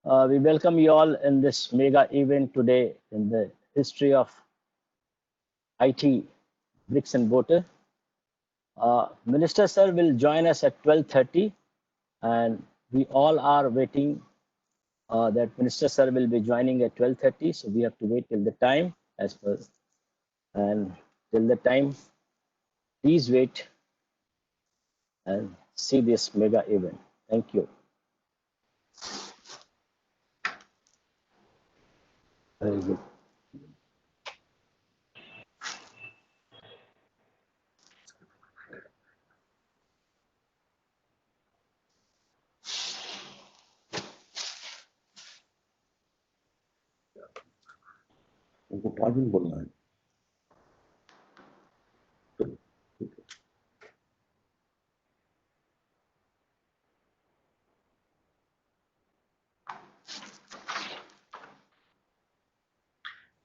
We welcome you all in this mega event today in the history of IT bricks and mortar. Minister sir will join us at 12:30, and we all are waiting that Minister sir will be joining at 12:30. So we have to wait till the time as per, and till the time, please wait and see this mega event. Thank you. Very good. उनको 5 minute बोलना है।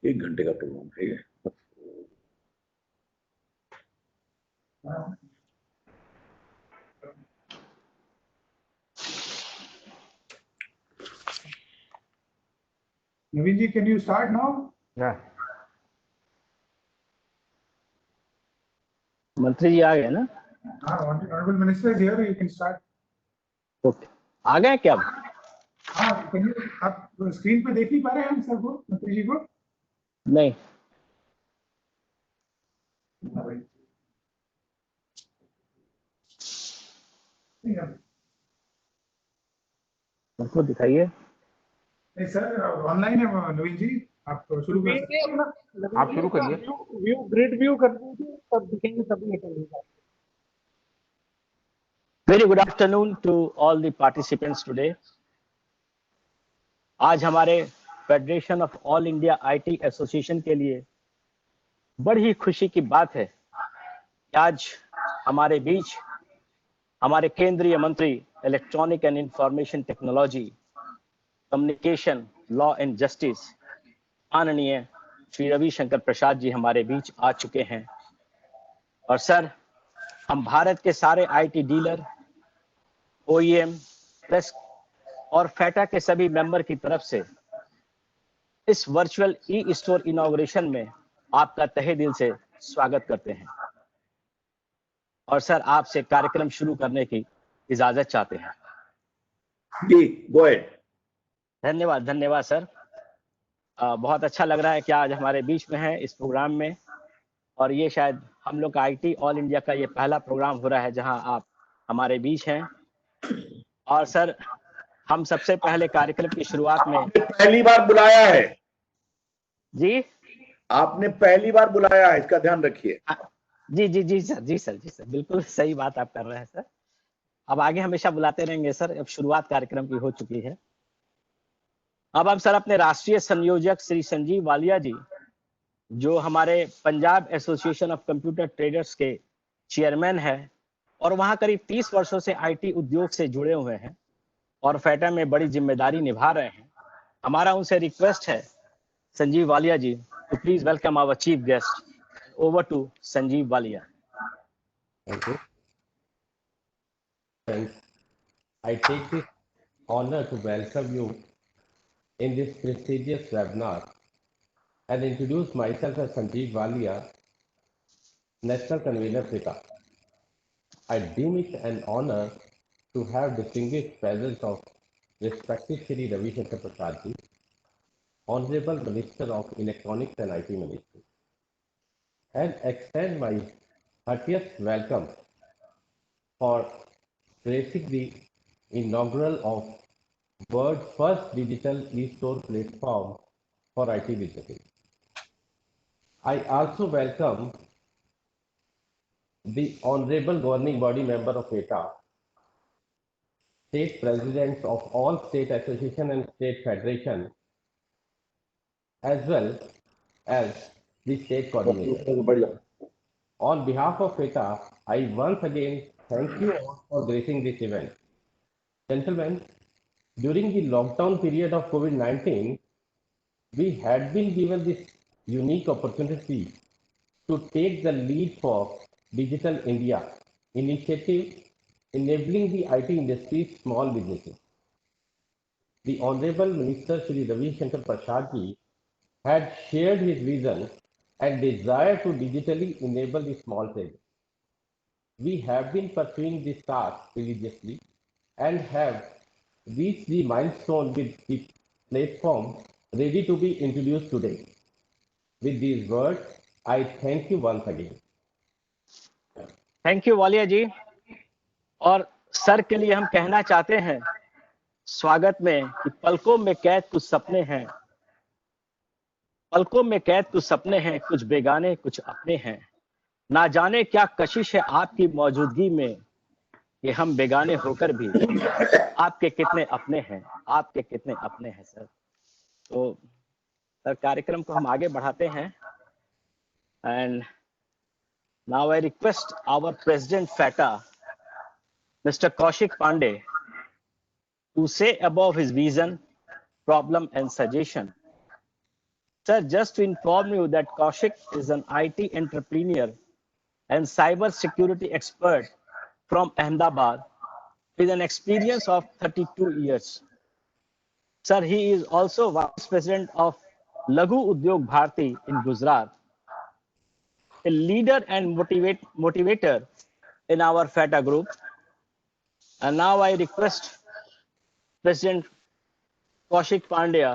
एक घंटे का programme है ये। Naveen ji, can you start now? Yeah. मंत्री जी आ गए ना? Honorable Minister is here. You can start. Okay, आ गए क्या? हाँ, आप स्क्रीन पे देख नहीं पा रहे हैं हम सर को, मंत्री जी को? नहीं। उनको दिखाइए। नहीं सर, ऑनलाइन है नवीन जी, आप शुरू कर सकते हैं। आप शुरू करिए। व्यू ग्रिड व्यू कर दीजिए, तब दिखेंगे सभी attendance. Very good afternoon to all the participants today. आज हमारे federation of all India IT association के लिए बड़ी ही खुशी की बात है कि आज हमारे बीच हमारे केंद्रीय मंत्री electronic and information technology, communication, law and justice माननीय श्री रविशंकर प्रसाद जी हमारे बीच आ चुके हैं। और सर, हम भारत के सारे आईटी डीलर, ओईएम, प्रेस और फेटा के सभी मेंबर की तरफ से इस वर्चुअल ई स्टोर इनॉग्रेशन में आपका तहे दिल से स्वागत करते हैं। और सर, आपसे कार्यक्रम शुरू करने की इजाजत चाहते हैं। जी, गो अहेड। धन्यवाद, धन्यवाद सर। बहुत अच्छा लग रहा है कि आज हमारे बीच में है इस प्रोग्राम में, और ये शायद हम लोग का आईटी ऑल इंडिया का ये पहला प्रोग्राम हो रहा है जहां आप हमारे बीच हैं। और सर, हम सबसे पहले कार्यक्रम की शुरुआत में पहली बार बुलाया है जी, आपने पहली बार बुलाया है, इसका ध्यान रखिए। जी जी जी सर, जी सर, जी सर, बिल्कुल सही बात आप कर रहे हैं सर। अब आगे हमेशा बुलाते रहेंगे सर। अब शुरुआत कार्यक्रम की हो चुकी है। अब हम सर अपने राष्ट्रीय संयोजक श्री संजीव वालिया जी, जो हमारे Punjab association of computer traders के चेयरमैन है और वहां करीब 30 वर्षों से आईटी उद्योग से जुड़े हुए हैं और फेटा में बड़ी जिम्मेदारी निभा रहे हैं, हमारा उनसे रिक्वेस्ट है, संजीव वालिया जी, to please welcome our chief guest. Over to Sanjeev Walia. Thank you. Friends, I take this honor to welcome you in this prestigious webinar and introduce myself as Sanjeev Walia, National Convener FITA. I deem it an honor to have distinguished presence of respected Shri Ravi Shankar Prasad ji, Honorable Minister of Electronics and IT Ministry, and extend my heartiest welcome for gracing the inaugural of world's first digital e-store platform for IT businesses. I also welcome the Honorable Governing Body Member of ETA, State Presidents of all State Association and State Federation, as well as the State Coordinator. On behalf of ETA, I once again thank you all for gracing this event. Gentlemen, during the lockdown period of COVID-19, we had been given this unique opportunity to take the lead for Digital India initiative enabling the IT industry's small businesses. the Honorable Minister Shri Ravi Shankar Prasad ji had shared his vision and desire to digitally enable the small trade. We have been pursuing this task religiously and have reached the milestone with the platform ready to be introduced today. With these words, I thank you once again. Thank you Walia ji. और sir के लिए हम कहना चाहते हैं स्वागत में कि पलकों में कैद कुछ सपने हैं, पलकों में कैद कुछ सपने हैं, कुछ बेगाने कुछ अपने हैं। ना जाने क्या कशिश है आपकी मौजूदगी में, कि हम बेगाने होकर भी आपके कितने अपने हैं, आपके कितने अपने हैं सर। तो सर कार्यक्रम को हम आगे बढ़ाते हैं। And now I request our president FAITA Mr. Kaushik Pandey to say above his vision, problem and suggestion. Sir, just to inform you that Kaushik is an IT entrepreneur and cyber security expert from Ahmedabad with an experience of 32 years. Sir, he is also Vice President of Laghu Udyog Bharati in Gujarat, a leader and motivator in our FATA group. And now I request President Kaushik Pandya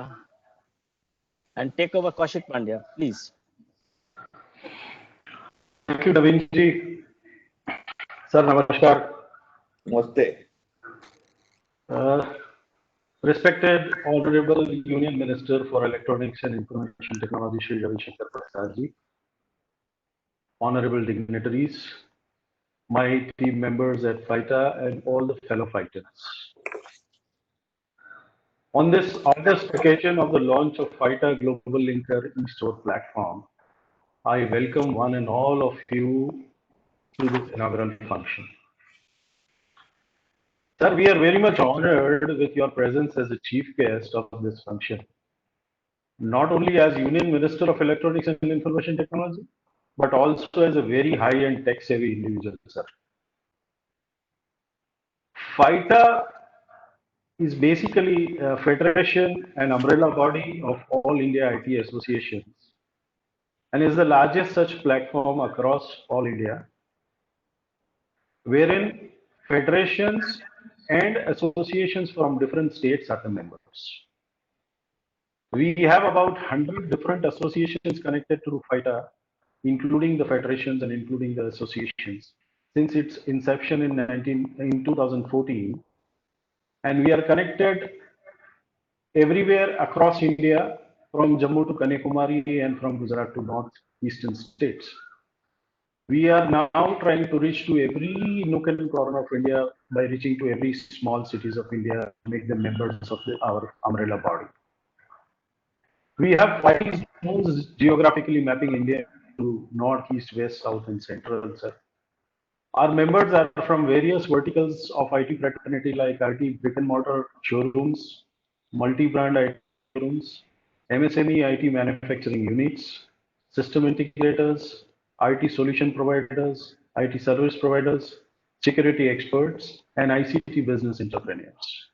and take over. Kaushik Pandya, please. Thank you, Naveen ji. Sir, namaskar. Namaste. Respected Honorable Union Minister for Electronics and Information Technology, Shri Ravi Shankar Prasad ji, honorable dignitaries, my team members at FITA, and all the fellow fighters. On this August occasion of the launch of FITA Global Linker eStore platform, I welcome one and all of you to this inaugural function. Sir, we are very much honored with your presence as the chief guest of this function, not only as Union Minister of Electronics and Information Technology, but also as a very high-end tech-savvy individual, sir. FITA is basically a federation and umbrella body of all India IT associations and is the largest such platform across all India, wherein federations and associations from different states are the members. We have about 100 different associations connected to FITA, including the federations and including the associations, since its inception in 2014. And we are connected everywhere across India, from Jammu to Kanyakumari and from Gujarat to northeastern states. We are now trying to reach to every nook and corner of India by reaching to every small cities of India, make them members of our umbrella body. We have 5 zones geographically mapping India to north, east, west, south, and central, sir. Our members are from various verticals of IT fraternity like IT brick and mortar showrooms, multi-brand IT showrooms, MSME IT manufacturing units, system integrators, IT solution providers, IT service providers, security experts, and ICT business entrepreneurs.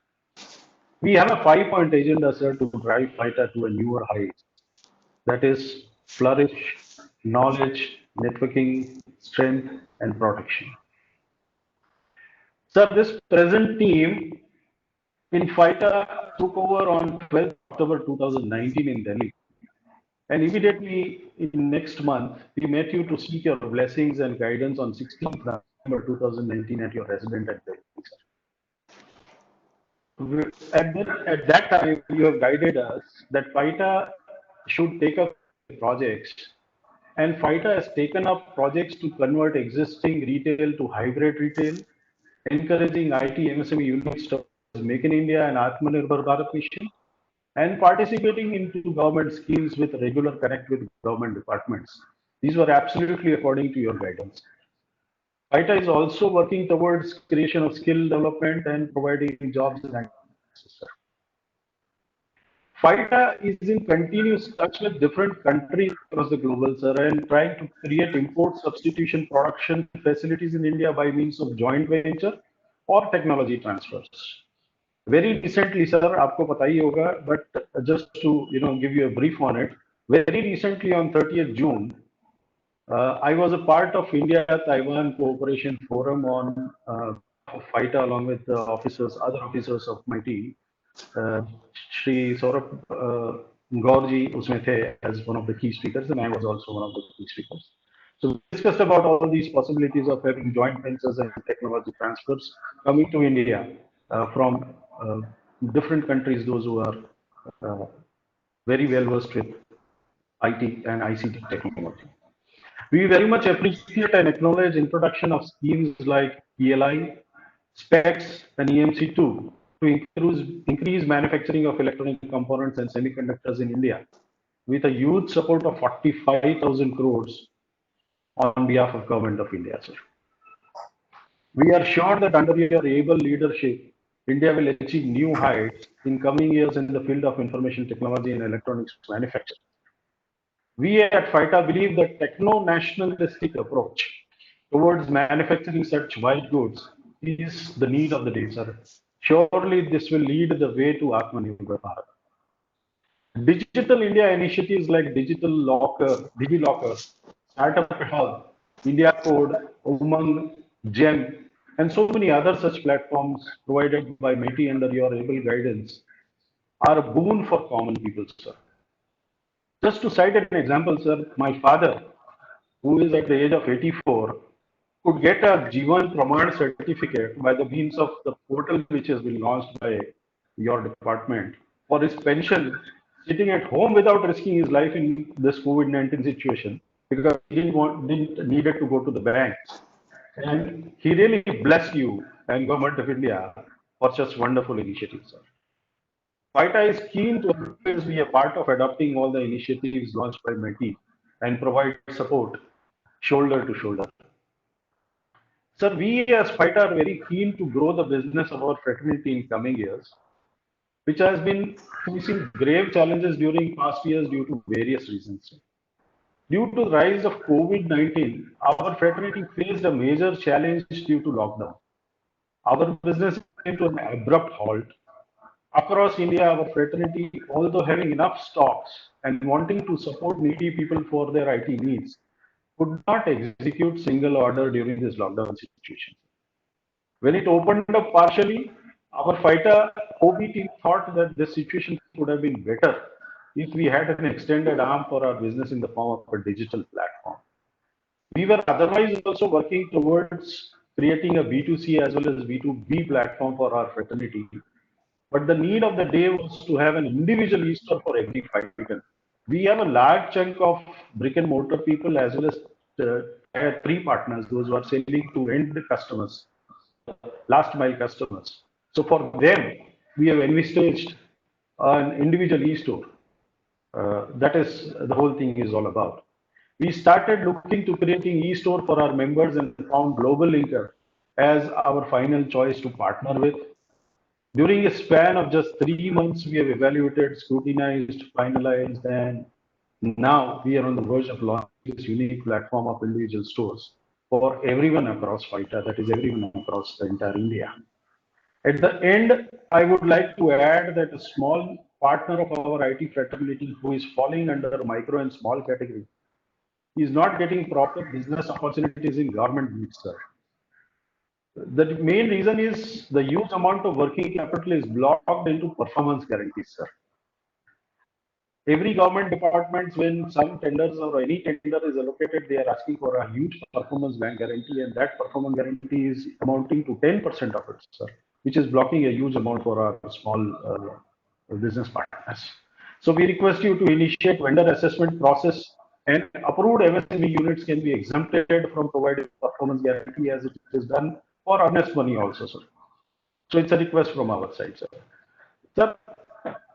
We have a 5-point agenda, sir, to drive FITA to a newer height. That is flourish, knowledge, networking, strength, and protection. Sir, this present team in FITA took over on 12th October 2019 in Delhi. And immediately in next month, we met you to seek your blessings and guidance on 16th November 2019 at your residence at Delhi. At that time, you have guided us that FITA should take up projects, and FITA has taken up projects to convert existing retail to hybrid retail, encouraging IT MSME units to Make in India and Atmanirbhar Bharat mission, and participating into government schemes with regular connect with government departments. These were absolutely according to your guidance. FITA is also working towards creation of skill development and providing jobs in IT. FITA is in continuous touch with different countries across the global, sir, and trying to create import substitution production facilities in India by means of joint venture or technology transfers. Very recently, sir, आपको पता ही होगा, but just to give you a brief on it. Very recently, on 30th June, I was a part of India-Taiwan Cooperation Forum on FITA along with the other officers of my team. Shri Saurabh Gaurji usme the as one of the key speakers, and I was also one of the key speakers. So we discussed about all these possibilities of having joint ventures and technology transfers coming to India from different countries, those who are very well versed with IT and ICT technology. We very much appreciate and acknowledge introduction of schemes like PLI, SPECS, and EMC2 to increase manufacturing of electronic components and semiconductors in India, with a huge support of 45,000 crores on behalf of Government of India, sir. We are sure that under your able leadership, India will achieve new heights in coming years in the field of information technology and electronics manufacturing. We at FITA believe that techno-nationalistic approach towards manufacturing such white goods is the need of the day, sir. Surely this will lead the way to Atmanirbhar Bharat. Digital India initiatives like Digital Locker, DigiLocker, Startup Hub, India Code, Umang, GEM, and so many other such platforms provided by MITI under your able guidance are a boon for common people, sir. Just to cite an example, sir, my father, who is at the age of 84, could get a Jivan Praman certificate by the means of the portal which has been launched by your department for his pension, sitting at home without risking his life in this COVID-19 situation, because he didn't needed to go to the bank. And he really blessed you and Government of India for such wonderful initiatives, sir. FITA is keen to always be a part of adopting all the initiatives launched by MITI and provide support shoulder to shoulder. Sir, we as FITA are very keen to grow the business of our fraternity in coming years, which has been facing grave challenges during past years due to various reasons. Due to the rise of COVID-19, our fraternity faced a major challenge due to lockdown. Our business came to an abrupt halt. Across India, our fraternity, although having enough stocks and wanting to support needy people for their IT needs, could not execute single order during this lockdown situation. When it opened up partially, our FITA OB team thought that this situation would have been better if we had an extended arm for our business in the form of a digital platform. We were otherwise also working towards creating a B2C as well as B2B platform for our fraternity. But the need of the day was to have an individual e-store for every FITA. We have a large chunk of brick and mortar people as well as tier 3 partners, those who are selling to end customers, last mile customers. So for them, we have envisaged an individual e-store. That is the whole thing is all about. We started looking to creating e-store for our members and found Global Linker as our final choice to partner with. During a span of just 3 months, we have evaluated, scrutinized, finalized, and now we are on the verge of launching this unique platform of individual stores for everyone across FITA, that is everyone across the entire India. At the end, I would like to add that a small partner of our IT fraternity who is falling under micro and small category is not getting proper business opportunities in government needs, sir. The main reason is the huge amount of working capital is blocked into performance guarantees, sir. Every government department, when some tenders or any tender is allocated, they are asking for a huge performance bank guarantee, and that performance guarantee is amounting to 10% of it, sir, which is blocking a huge amount for our small business partners. So we request you to initiate vendor assessment process, and approved MSME units can be exempted from providing performance guarantee as it is done for earnest money also, sir. So it's a request from our side, sir. Sir,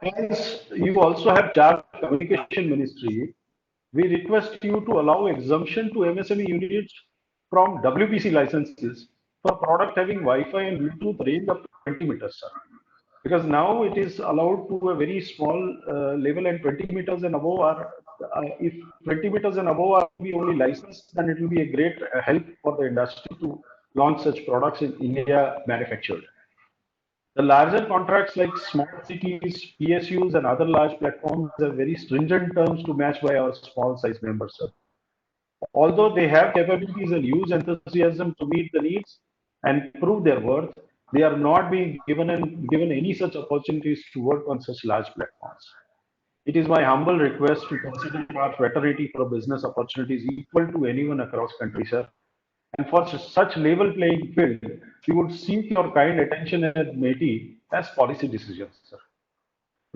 as you also have charge of Communication Ministry, we request you to allow exemption to MSME units from WPC licenses for product having Wi-Fi and Bluetooth range up to 20 meters, sir. Because now it is allowed to a very small level, and 20 meters and above are, if 20 meters and above are be only licensed, then it will be a great help for the industry to launch such products in India manufactured. The larger contracts like smart cities, PSUs, and other large platforms have very stringent terms to match by our small size members, sir. Although they have capabilities and use enthusiasm to meet the needs and prove their worth, they are not being given any such opportunities to work on such large platforms. It is my humble request to consider our fraternity for business opportunities equal to anyone across country, sir. And for such level playing field, we would seek your kind attention at METI as policy decisions, sir.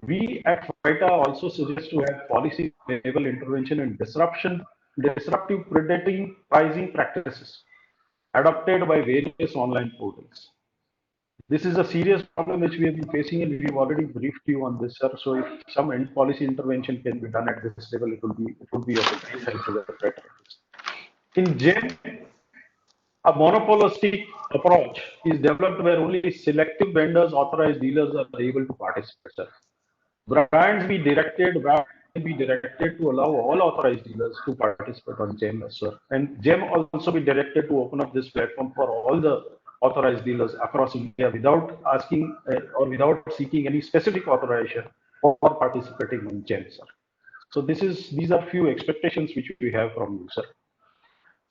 We at FITA also suggest to have policy level intervention and disruptive predating pricing practices adopted by various online portals. This is a serious problem which we have been facing, and we've already briefed you on this, sir. So if some policy intervention can be done at this level, it would be of a great help to the fraternities. In GEM, a monopolistic approach is developed where only selective vendors, authorized dealers are able to participate, sir. Brands be directed to allow all authorized dealers to participate on GEM as well. And GEM also be directed to open up this platform for all the authorized dealers across India without asking or without seeking any specific authorization for participating in GEM, sir. So these are few expectations which we have from you, sir.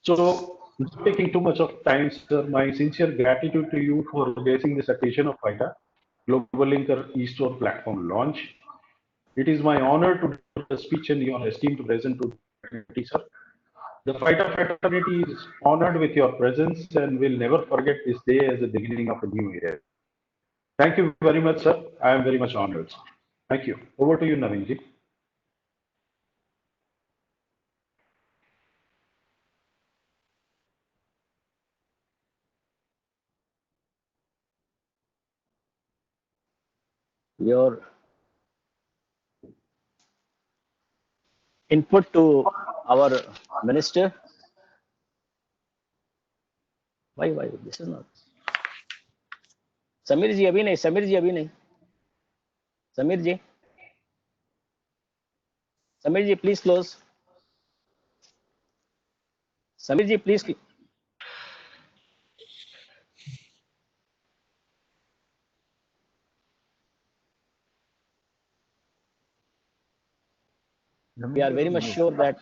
So, not taking too much of time, sir, my sincere gratitude to you for raising this occasion of FITA Global Linker e-store platform launch. It is my honor to do the speech and your esteemed present to the fraternity, sir. The FITA fraternity is honored with your presence and will never forget this day as the beginning of a new era. Thank you very much, sir. I am very much honored, sir. Thank you. Over to you, Naveen ji. Your input to our minister. Why this is not Sameer ji अभी नहीं Sameer ji please close Sameer ji please we are very much sure that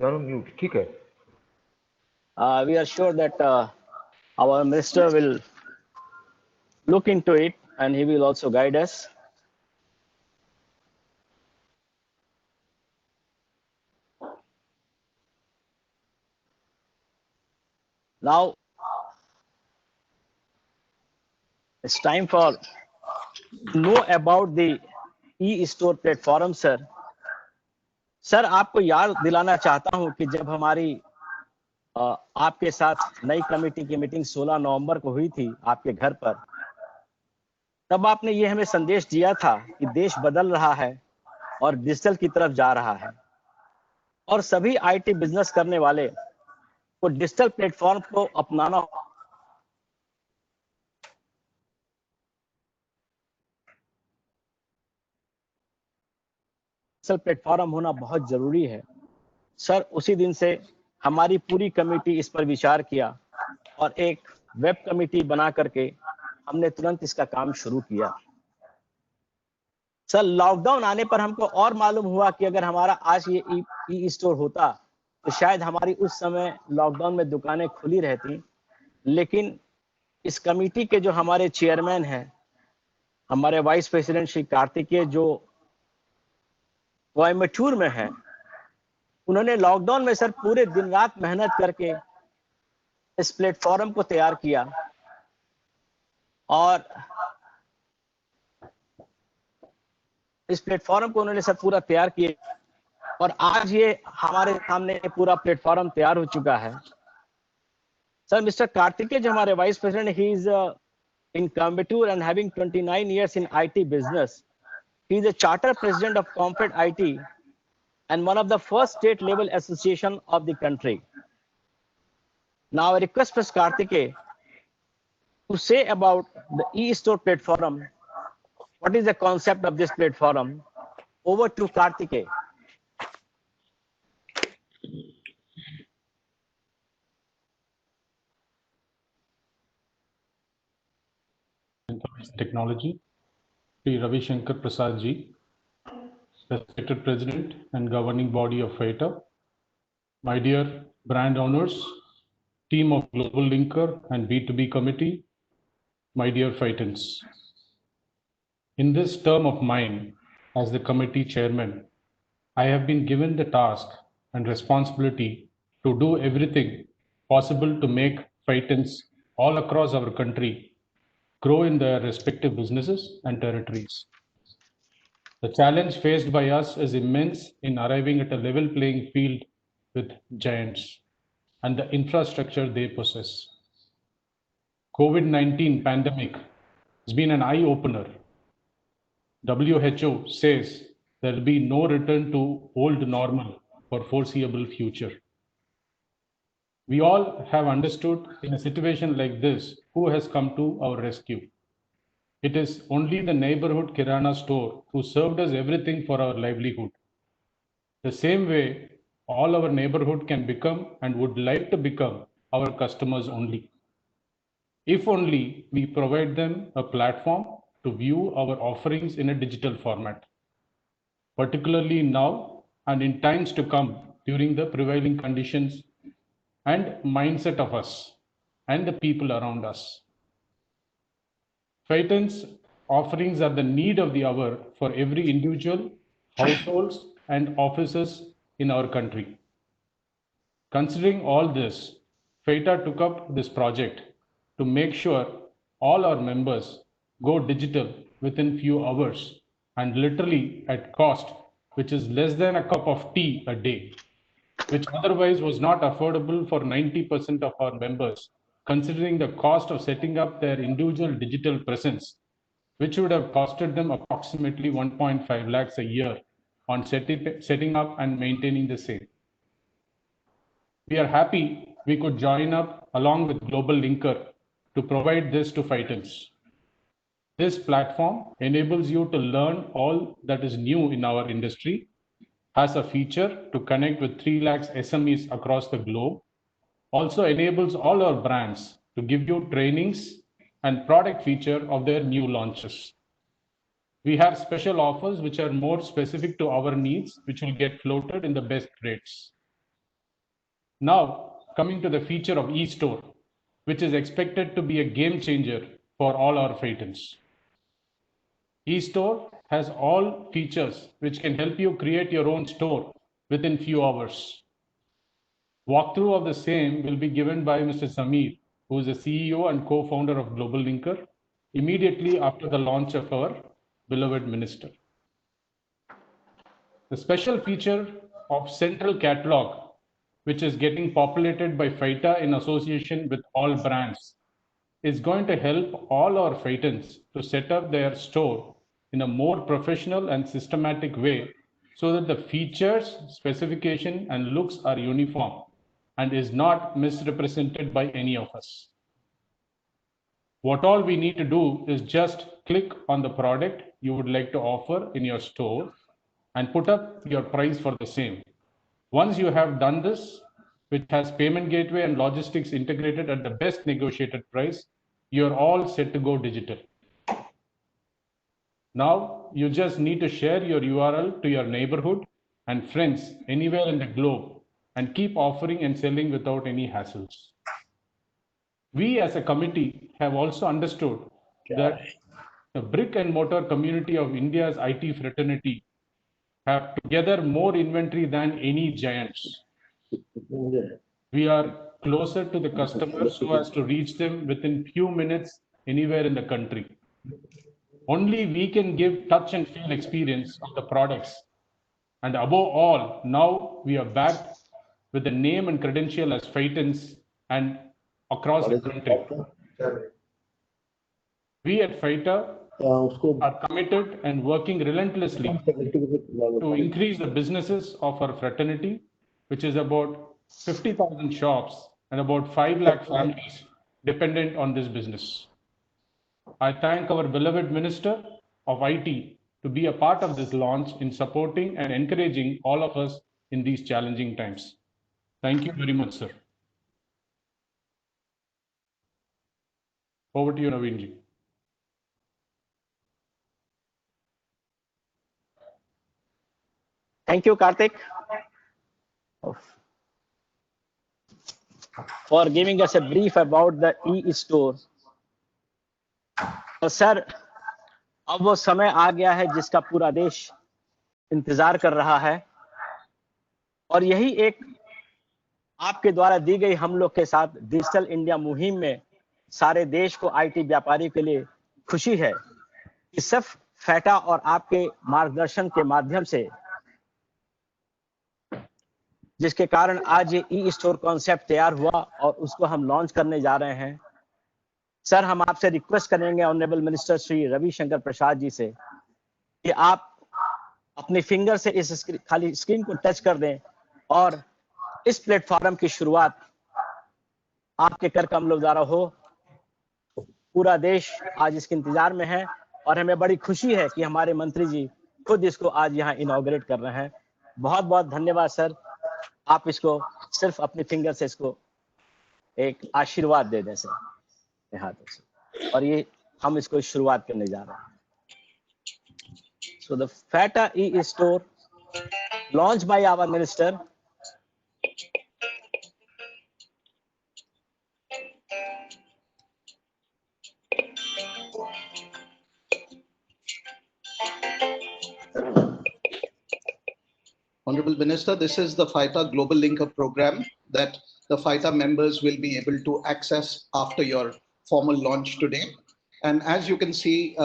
mute ठीक है we are sure that our minister will look into it and he will also guide us. Now it's time for know about the e-store platform, sir. Sir आपको याद दिलाना चाहता हूं कि जब हमारी आपके साथ नई कमेटी की मीटिंग 16 नवंबर को हुई थी आपके घर पर, तब आपने ये हमें संदेश दिया था कि देश बदल रहा है और डिजिटल की तरफ जा रहा है और सभी आईटी बिजनेस करने वाले को डिजिटल प्लेटफॉर्म को अपनाना डिजिटल प्लेटफॉर्म होना बहुत जरूरी है। सर उसी दिन से हमारी पूरी कमेटी इस पर विचार किया और एक वेब कमेटी बना करके हमने तुरंत इसका काम शुरू किया। सर लॉकडाउन आने पर हमको और मालूम हुआ कि अगर हमारा आज ये ई स्टोर होता तो शायद हमारी उस समय लॉकडाउन में दुकानें खुली रहती, लेकिन इस कमेटी के जो हमारे चेयरमैन हैं, हमारे वाइस प्रेसिडेंट श्री कार्तिकेय जो कोयम्बटूर में है, उन्होंने लॉकडाउन में सर पूरे दिन रात मेहनत करके इस प्लेटफॉर्म को तैयार किया और इस प्लेटफॉर्म को उन्होंने सर पूरा तैयार किया और आज ये हमारे सामने पूरा प्लेटफॉर्म तैयार हो चुका है। सर मिस्टर कार्तिकेय जो हमारे vice president, he is in Coimbatore and having 29 years in IT business. He is a charter president of Comfort IT and one of the first state level association of the country. Now I request Mr. Karthikeya to say about the e-store platform. What is the concept of this platform? Over to Karthikeya. Technology, Sri Ravi Shankar Prasad ji, respected President and governing body of FITA, my dear brand owners, team of Global Linker and B2B committee, my dear Fightans. In this term of mine as the committee chairman, I have been given the task and responsibility to do everything possible to make Fightans all across our country grow in their respective businesses and territories. The challenge faced by us is immense in arriving at a level playing field with giants and the infrastructure they possess. COVID-19 pandemic has been an eye-opener. WHO says there will be no return to old normal for foreseeable future. We all have understood in a situation like this who has come to our rescue. It is only the neighborhood Kirana store who served us everything for our livelihood. The same way, all our neighborhood can become and would like to become our customers only. If only we provide them a platform to view our offerings in a digital format, particularly now and in times to come during the prevailing conditions and mindset of us and the people around us. Fightans offerings are the need of the hour for every individual, households, and offices in our country. Considering all this, FITA took up this project to make sure all our members go digital within few hours and literally at cost, which is less than a cup of tea a day, which otherwise was not affordable for 90% of our members, considering the cost of setting up their individual digital presence, which would have costed them approximately 1.5 lakhs a year on setting up and maintaining the same. We are happy we could join up along with Global Linker to provide this to Fightans. This platform enables you to learn all that is new in our industry, has a feature to connect with 3 lakhs SMEs across the globe, also enables all our brands to give you trainings and product feature of their new launches. We have special offers which are more specific to our needs, which will get floated in the best rates. Now, coming to the feature of eStore, which is expected to be a game changer for all our Fightans. eStore has all features which can help you create your own store within few hours. Walkthrough of the same will be given by Mr. Samir, who is the CEO and co-founder of Global Linker, immediately after the launch of our beloved minister. The special feature of Central Catalog, which is getting populated by FITA in association with all brands, is going to help all our Fightans to set up their store in a more professional and systematic way so that the features, specification, and looks are uniform and is not misrepresented by any of us. What all we need to do is just click on the product you would like to offer in your store and put up your price for the same. Once you have done this, which has payment gateway and logistics integrated at the best negotiated price, you're all set to go digital. Now, you just need to share your URL to your neighborhood and friends anywhere in the globe and keep offering and selling without any hassles. We as a committee have also understood that the brick and mortar community of India's IT fraternity have together more inventory than any giants. We are closer to the customers so as to reach them within few minutes anywhere in the country. Only we can give touch and feel experience of the products. And above all, now we are backed with the name and credential as Fightans and across the country. We at FITA are committed and working relentlessly to increase the businesses of our fraternity, which is about 50,000 shops and about 5 lakh families dependent on this business. I thank our beloved Minister of IT to be a part of this launch in supporting and encouraging all of us in these challenging times. Thank you very much, sir. Over to you, Naveen ji. Thank you, Karthik, for giving us a brief about the e-store. तो sir, अब वो समय आ गया है जिसका पूरा देश इंतजार कर रहा है, और यही एक आपके द्वारा दी गई हम लोग के साथ डिजिटल इंडिया मुहिम में सारे देश को आईटी व्यापारी के लिए खुशी है कि सिर्फ फैटा और आपके मार्गदर्शन के माध्यम से, जिसके कारण आज ये ई स्टोर कॉन्सेप्ट तैयार हुआ और उसको हम लॉन्च करने जा रहे हैं। सर, हम आपसे रिक्वेस्ट करेंगे ऑनरेबल मिनिस्टर श्री रविशंकर प्रसाद जी से कि आप अपने फिंगर से इस खाली स्क्रीन को टच कर दें और इस प्लेटफॉर्म की शुरुआत आपके कर कमलों द्वारा हो। पूरा देश आज इसके इंतजार में है और हमें बड़ी खुशी है कि हमारे मंत्री जी खुद इसको आज यहाँ इनॉग्रेट कर रहे हैं। बहुत बहुत धन्यवाद सर। आप इसको सिर्फ अपने फिंगर से इसको एक आशीर्वाद दे दें सर हाथों से, और ये हम इसको शुरुआत करने जा रहे हैं। So the FAITA e store launch by our minister Honorable Minister, this is the FITA Global Linker program that the FITA members will be able to access after your formal launch today. And as you can see,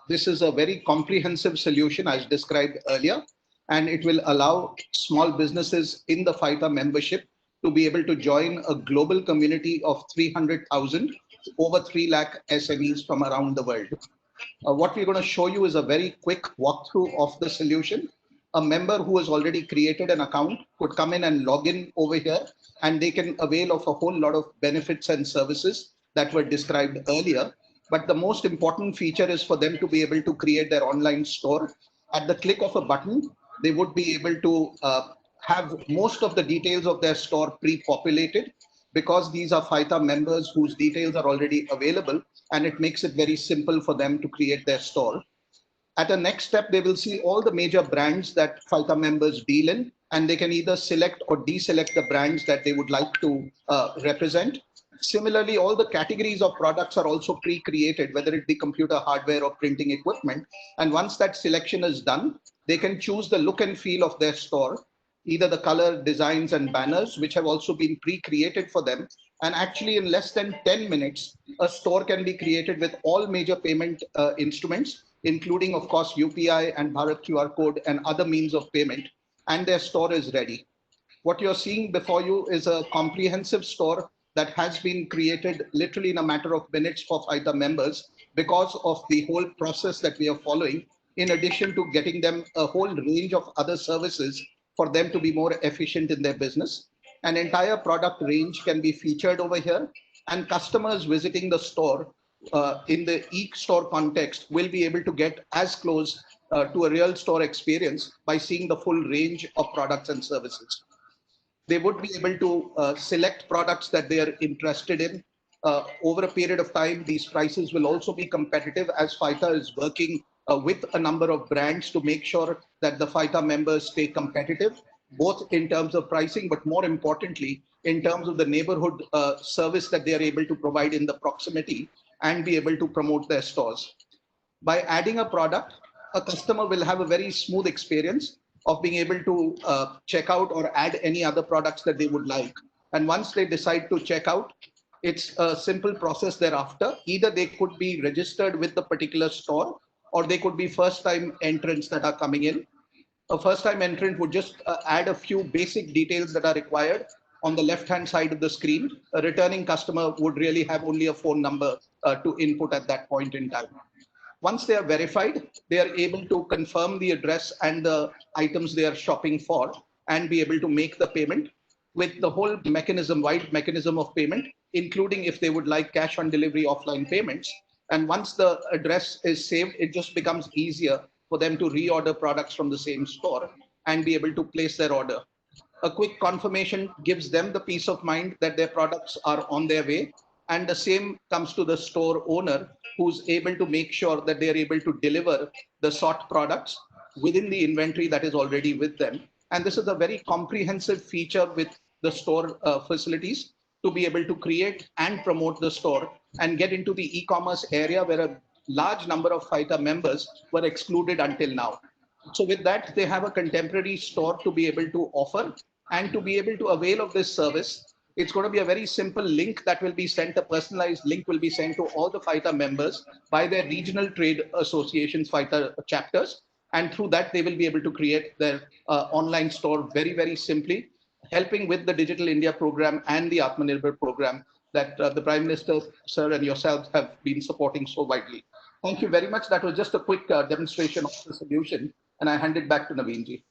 this is a very comprehensive solution as described earlier, and it will allow small businesses in the FITA membership to be able to join a global community of 300,000, over 3 lakh SMEs from around the world. What we're going to show you is a very quick walkthrough of the solution. A member who has already created an account could come in and log in over here, and they can avail of a whole lot of benefits and services that were described earlier. But the most important feature is for them to be able to create their online store. At the click of a button, they would be able to have most of the details of their store pre-populated, because these are FITA members whose details are already available, and it makes it very simple for them to create their store. At the next step, they will see all the major brands that FITA members deal in, and they can either select or deselect the brands that they would like to represent. Similarly, all the categories of products are also pre-created, whether it be computer hardware or printing equipment. And once that selection is done, they can choose the look and feel of their store, either the color, designs, and banners, which have also been pre-created for them. And actually, in less than 10 minutes, a store can be created with all major payment instruments, including, of course, UPI and Bharat QR code and other means of payment, and their store is ready. What you're seeing before you is a comprehensive store that has been created literally in a matter of minutes for FITA members because of the whole process that we are following, in addition to getting them a whole range of other services for them to be more efficient in their business. An entire product range can be featured over here, and customers visiting the store in the e-store context will be able to get as close to a real store experience by seeing the full range of products and services. They would be able to select products that they are interested in. Over a period of time, these prices will also be competitive, as FITA is working with a number of brands to make sure that the FITA members stay competitive, both in terms of pricing, but more importantly, in terms of the neighborhood service that they are able to provide in the proximity and be able to promote their stores. By adding a product, a customer will have a very smooth experience of being able to check out or add any other products that they would like. And once they decide to check out, it's a simple process thereafter. Either they could be registered with the particular store, or they could be first-time entrants that are coming in. A first-time entrant would just add a few basic details that are required on the left-hand side of the screen. A returning customer would really have only a phone number to input at that point in time. Once they are verified, they are able to confirm the address and the items they are shopping for and be able to make the payment with the whole mechanism, wide mechanism of payment, including if they would like cash on delivery offline payments. And once the address is saved, it just becomes easier for them to reorder products from the same store and be able to place their order. A quick confirmation gives them the peace of mind that their products are on their way, and the same comes to the store owner, who's able to make sure that they are able to deliver the sought products within the inventory that is already with them. And this is a very comprehensive feature with the store facilities to be able to create and promote the store and get into the e-commerce area where a large number of FITA members were excluded until now. So with that, they have a contemporary store to be able to offer and to be able to avail of this service. It's going to be a very simple link that will be sent, a personalized link will be sent to all the FITA members by their regional trade associations, FITA chapters. And through that, they will be able to create their online store very, very simply, helping with the Digital India program and the Atmanirbhar program that the Prime Minister, sir, and yourselves have been supporting so widely. Thank you very much. That was just a quick demonstration of the solution. And I hand it back to Naveen ji.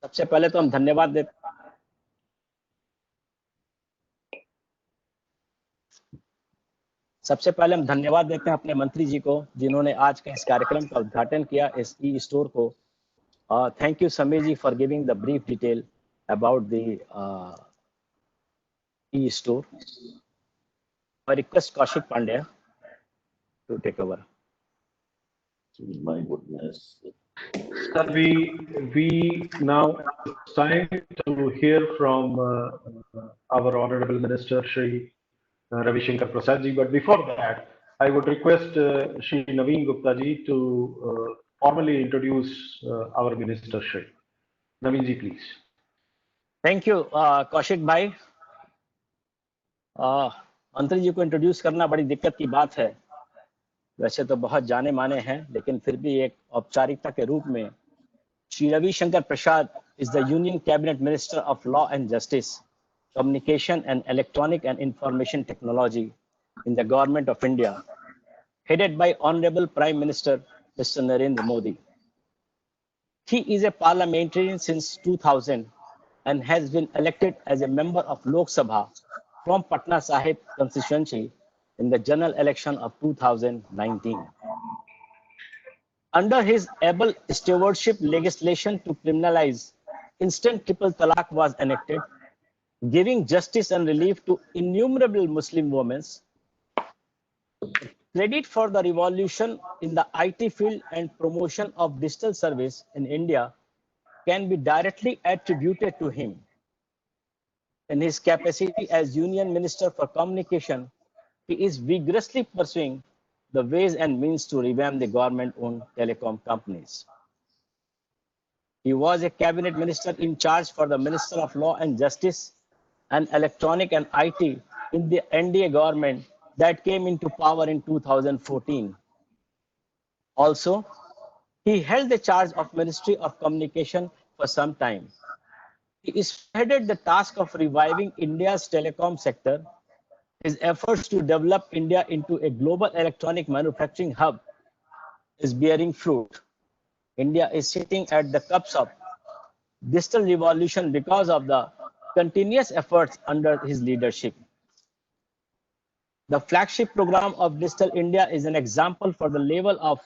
सबसे पहले तो हम धन्यवाद देते हैं अपने मंत्री जी को जिन्होंने आज के इस कार्यक्रम का उद्घाटन किया इस ई स्टोर को. Thank you Samir ji for giving the brief detail about the e-store. I request Kaushik Pandya to take over. My goodness. Sir, we now it's time to hear from our Honorable Minister, Shri Ravi Shankar Prasad ji. But before that, I would request Shri Naveen Gupta ji to formally introduce our Minister, Shri. Naveen ji, please. Thank you, Kaushik bhai. मंत्री जी को introduce करना बड़ी दिक्कत की बात है. वैसे तो बहुत जाने माने हैं, लेकिन फिर भी एक औपचारिकता के रूप में श्री रवि शंकर प्रसाद is the Union Cabinet Minister of Law and Justice, Communication and Electronic and Information Technology in the Government of India, headed by Honorable Prime Minister Mr. Narendra Modi. He is a parliamentarian since 2000 and has been elected as a member of Lok Sabha from Patna Sahib constituency in the general election of 2019. Under his able stewardship, legislation to criminalize instant triple talaq was enacted, giving justice and relief to innumerable Muslim women. Credit for the revolution in the IT field and promotion of digital service in India can be directly attributed to him. In his capacity as Union Minister for Communication, he is vigorously pursuing the ways and means to revamp the government-owned telecom companies. He was a cabinet minister in charge for the Minister of Law and Justice and Electronic and IT in the NDA government that came into power in 2014. Also, he held the charge of Ministry of Communication for some time. He headed the task of reviving India's telecom sector. His efforts to develop India into a global electronic manufacturing hub is bearing fruit. India is sitting at the cusp of digital revolution because of the continuous efforts under his leadership. The flagship program of Digital India is an example for the level of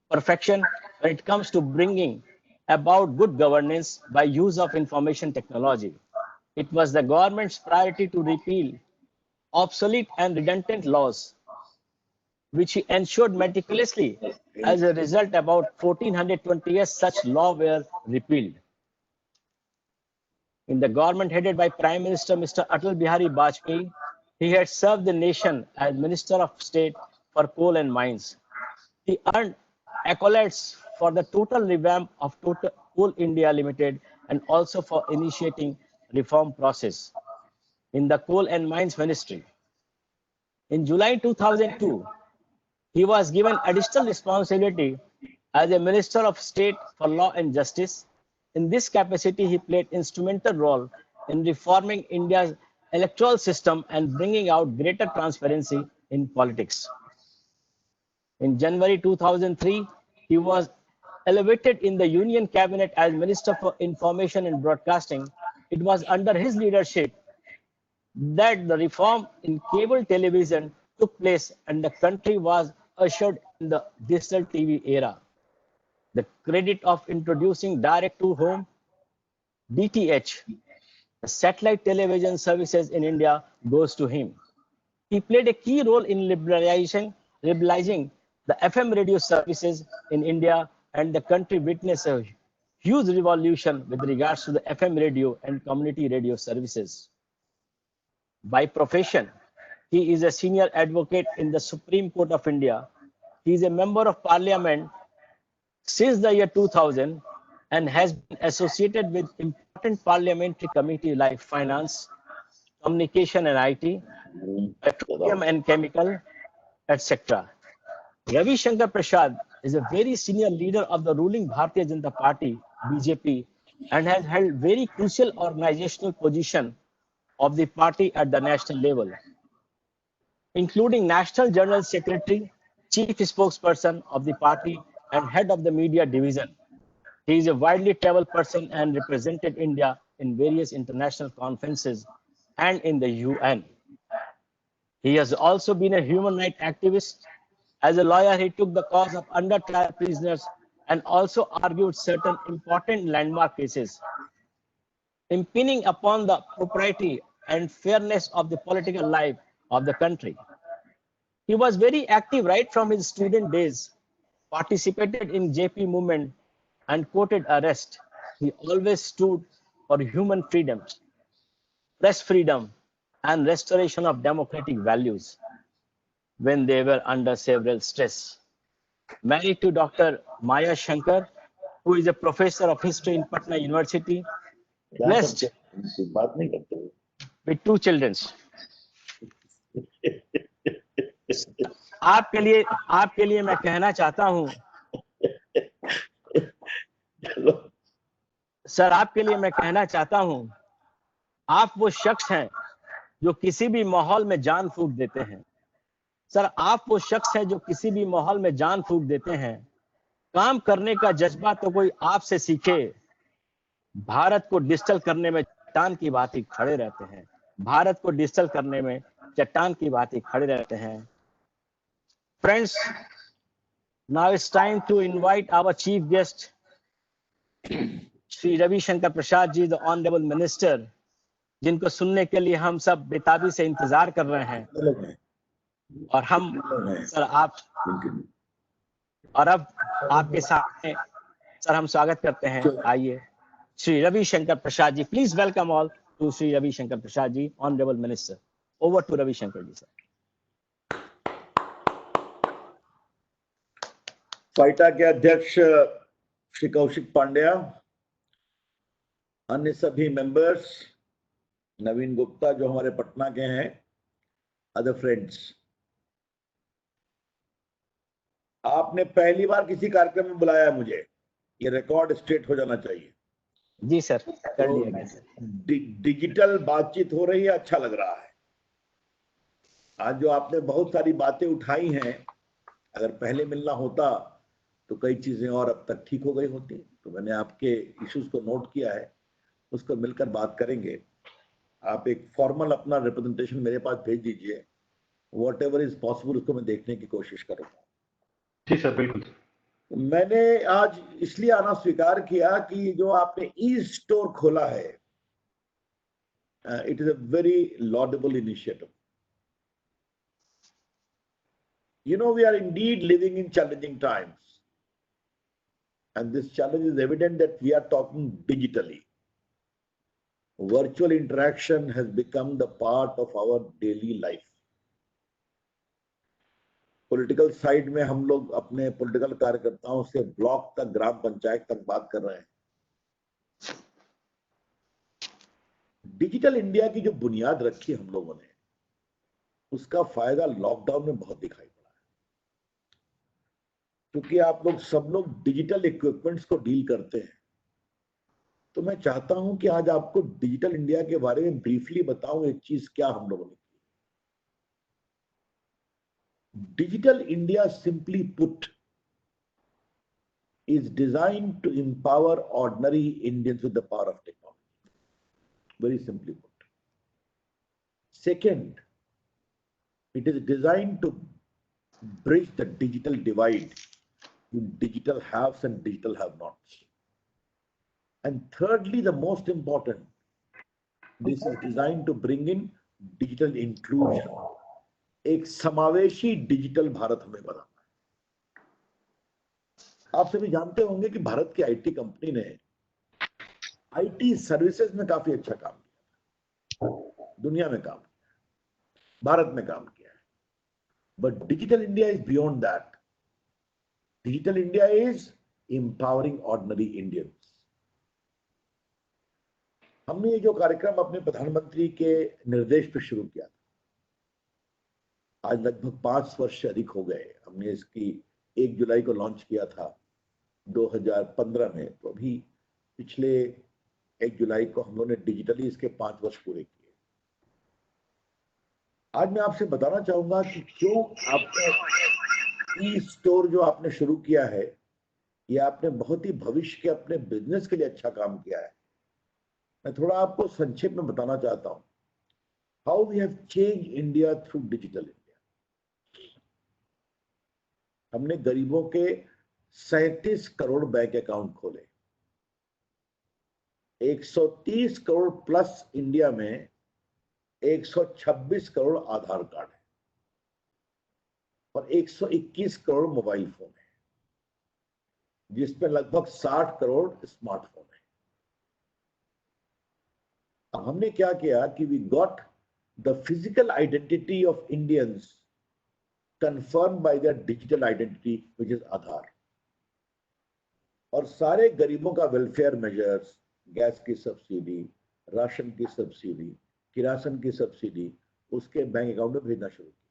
perfection when it comes to bringing about good governance by use of information technology. It was the government's priority to repeal obsolete and redundant laws, which he ensured meticulously. As a result, about 1420 such laws were repealed. In the government headed by Prime Minister Mr. Atal Bihari Vajpayee, he had served the nation as Minister of State for Coal and Mines. He earned accolades for the total revamp of Coal India Limited and also for initiating reform process in the Coal and Mines Ministry. In July 2002, he was given additional responsibility as a Minister of State for Law and Justice. In this capacity, he played instrumental role in reforming India's electoral system and bringing out greater transparency in politics. In January 2003, he was elevated in the Union Cabinet as Minister for Information and Broadcasting. It was under his leadership that the reform in cable television took place and the country was ushered in the digital TV era. the credit of introducing direct to home DTH, the satellite television services in India, goes to him. He played a key role in liberalizing the FM radio services in India, and the country witnessed a huge revolution with regards to the FM radio and community radio services. By profession, he is a senior advocate in the Supreme Court of India. He is a member of parliament since the year 2000 and has been associated with important parliamentary committees like finance, communication and IT, petroleum and chemical, etc. Ravi Shankar Prasad is a very senior leader of the ruling Bharatiya Janata Party, BJP, and has held very crucial organizational position of the party at the national level, including National General Secretary, Chief Spokesperson of the party, and Head of the Media Division. He is a widely traveled person and represented India in various international conferences and in the UN. He has also been a human rights activist. As a lawyer, he took the cause of under-trial prisoners and also argued certain important landmark cases, impinging upon the propriety and fairness of the political life of the country. He was very active right from his student days, participated in JP movement and quoted arrest. He always stood for human freedom, press freedom, and restoration of democratic values when they were under several stress. Married to Dr. Maya Shankar, who is a professor of history in Patna University, blessed with 2 children. आपके लिए मैं कहना चाहता हूं sir, आपके लिए मैं कहना चाहता हूं, आप वो शख्स हैं जो किसी भी माहौल में जान फूंक देते हैं। सर, आप वो शख्स हैं जो किसी भी माहौल में जान फूंक देते हैं। काम करने का जज्बा तो कोई आपसे सीखे। भारत को डिजिटल करने में चट्टान की भांति खड़े रहते हैं। भारत को डिजिटल करने में चट्टान की भांति खड़े रहते हैं। Friends, now it's time to invite our chief guest, Shri Ravi Shankar Prasad ji, the Honorable Minister, जिनको सुनने के लिए हम सब बेताबी से इंतजार कर रहे हैं। और हम सर अब आपके सामने सर हम स्वागत करते हैं। आइए Shri Ravi Shankar Prasad ji, please welcome all to Shri Ravi Shankar Prasad ji, honourable minister. Over to Ravi Shankar ji sir. FAITA के अध्यक्ष श्री कौशिक पांड्या, अन्य सभी मेंबर्स, नवीन गुप्ता जो हमारे पटना के हैं, अदर फ्रेंड्स, आपने पहली बार किसी कार्यक्रम में बुलाया है मुझे, ये रिकॉर्ड स्ट्रेट हो जाना चाहिए। जी सर, कर लिया गया सर। डिजिटल बातचीत हो रही है, अच्छा लग रहा है। आज जो आपने बहुत सारी बातें उठाई हैं, अगर पहले मिलना होता तो कई चीजें और अब तक ठीक हो गई होती। तो मैंने आपके इश्यूज को नोट किया है, उसको मिलकर बात करेंगे। आप एक फॉर्मल अपना रिप्रेजेंटेशन मेरे पास भेज दीजिए, व्हाटएवर इज पॉसिबल उसको मैं देखने की कोशिश करूंगा। जी सर, बिल्कुल। मैंने आज इसलिए आना स्वीकार किया कि जो आपने ई स्टोर खोला है, it is a very laudable initiative. You know, we are indeed living in challenging times, and this challenge is evident that we are talking digitally. Virtual interaction has become the part of our daily life. Political side में हम लोग अपने political कार्यकर्ताओं से block तक, ग्राम पंचायत तक बात कर रहे हैं। डिजिटल इंडिया की जो बुनियाद रखी हम लोगों ने, उसका फायदा लॉकडाउन में बहुत दिखाई पड़ा है, क्योंकि आप लोग सब लोग डिजिटल इक्विपमेंट्स को डील करते हैं। तो मैं चाहता हूं कि आज आपको डिजिटल इंडिया के बारे में ब्रीफली बताऊं एक चीज क्या हम लोगों ने की। Digital India, simply put, is designed to empower ordinary Indians with the power of technology. Very simply put. Second, it is designed to bridge the digital divide digital haves and digital have-nots. And thirdly, the most important, this is designed to bring in digital inclusion. एक समावेशी digital Bharat हमें बनाना है। आप सभी जानते होंगे कि भारत की आईटी कंपनी ने आईटी सर्विसेज में काफी अच्छा काम किया, दुनिया में काम किया, भारत में काम किया है। But digital India is beyond that. Digital India is empowering ordinary Indians. हमने ये जो कार्यक्रम अपने प्रधानमंत्री के निर्देश पर शुरू किया था, आज लगभग 5 वर्ष से अधिक हो गए। हमने इसकी 1 जुलाई को लॉन्च किया था 2015 में, तो अभी पिछले 1 जुलाई को हम लोगों ने डिजिटली इसके 5 वर्ष पूरे किए। आज मैं आपसे बताना चाहूंगा कि क्यों आपने ई स्टोर जो आपने शुरू किया है, ये आपने बहुत ही भविष्य के अपने बिजनेस के लिए अच्छा काम किया है। मैं थोड़ा आपको संक्षेप में बताना चाहता हूं, how we have change India through digital India. हमने गरीबों के 37 करोड़ बैंक अकाउंट खोले। 130 करोड़ प्लस इंडिया में 126 करोड़ आधार कार्ड है और 121 करोड़ मोबाइल फोन है, जिसमें लगभग 60 करोड़ स्मार्टफोन है। अब हमने क्या किया कि we got the physical identity of Indians confirmed by their digital identity, which is Aadhaar. और सारे गरीबों का वेलफेयर मेजर्स, गैस की सब्सिडी, राशन की सब्सिडी, किरासन की सब्सिडी उसके बैंक अकाउंट में भेजना शुरू किया।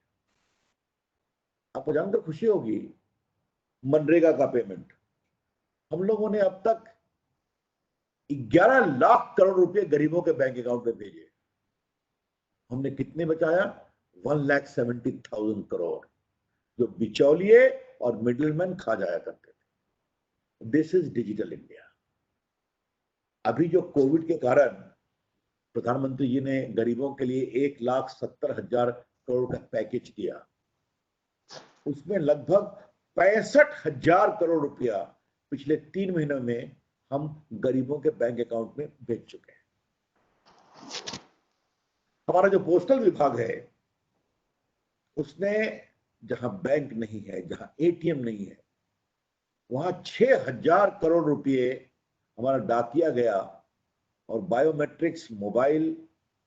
आपको जानकर खुशी होगी, मनरेगा का पेमेंट हम लोगों ने अब तक 11 लाख करोड़ रुपए गरीबों के बैंक अकाउंट में भेजे। हमने कितने बचाया? 1,70,000 करोड़, जो बिचौलिए और मिडिलमैन खा जाया करते थे। This is digital India. अभी जो कोविड के कारण प्रधानमंत्री जी ने गरीबों के लिए 1,70,000 करोड़ का पैकेज दिया, उसमें लगभग 65,000 करोड़ रुपया पिछले 3 महीनों में हम गरीबों के बैंक अकाउंट में भेज चुके हैं। हमारा जो पोस्टल विभाग है, उसने जहां बैंक नहीं है, जहां एटीएम नहीं है, वहां 6,000 करोड़ रुपए हमारा डाकिया गया और बायोमेट्रिक्स मोबाइल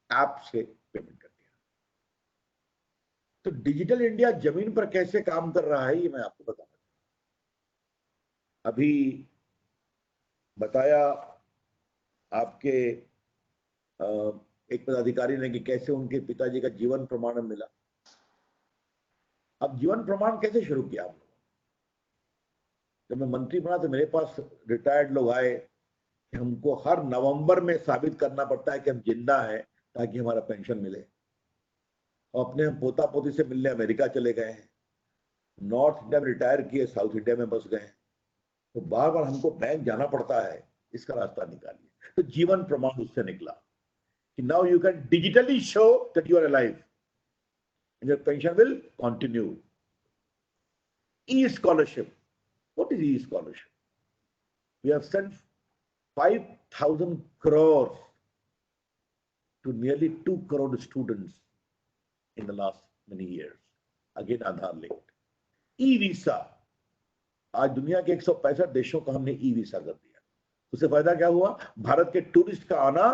ऐप से पेमेंट कर दिया। तो डिजिटल इंडिया जमीन पर कैसे काम कर रहा है, ये मैं आपको बताना चाहूंगा। अभी बताया आपके एक पदाधिकारी ने कि कैसे उनके पिताजी का जीवन प्रमाण मिला। अब जीवन प्रमाण कैसे शुरू किया आप लोगों? जब मैं मंत्री बना तो मेरे पास रिटायर्ड लोग आए कि हमको हर नवंबर में साबित करना पड़ता है कि हम जिंदा हैं ताकि हमारा पेंशन मिले। और अपने हम पोता पोती से मिलने अमेरिका चले गए हैं, नॉर्थ इंडिया में रिटायर किए, साउथ इंडिया में बस गए। तो बार बार हमको बैंक जाना पड़ता है, इसका रास्ता निकालिए। तो जीवन प्रमाण उससे निकला कि now you can digitally show that you are alive and your pension will continue. E-scholarship. What is e-scholarship? We have sent 5,000 crores to nearly 2 crore students in the last many years. Again, Aadhaar linked. E-visa. आज दुनिया के 165 देशों का हमने ई-वीसा कर दिया। उससे फायदा क्या हुआ? भारत के टूरिस्ट का आना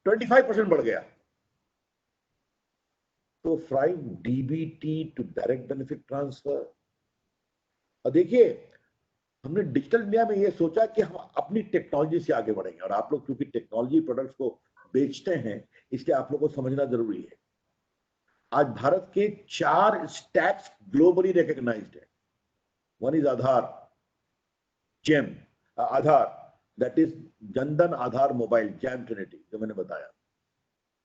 25% बढ़ गया। तो from DBT to direct benefit transfer. और देखिए, हमने डिजिटल इंडिया में ये सोचा कि हम अपनी टेक्नोलॉजी से आगे बढ़ेंगे। और आप लोग क्योंकि टेक्नोलॉजी प्रोडक्ट्स को बेचते हैं, इसलिए आप लोगों को समझना जरूरी है। आज भारत के 4 स्टैक्स ग्लोबली रिकॉग्नाइज्ड है। One is Aadhaar, JAM Aadhaar, that is Jan Dhan Aadhaar mobile, JAM trinity जो मैंने बताया।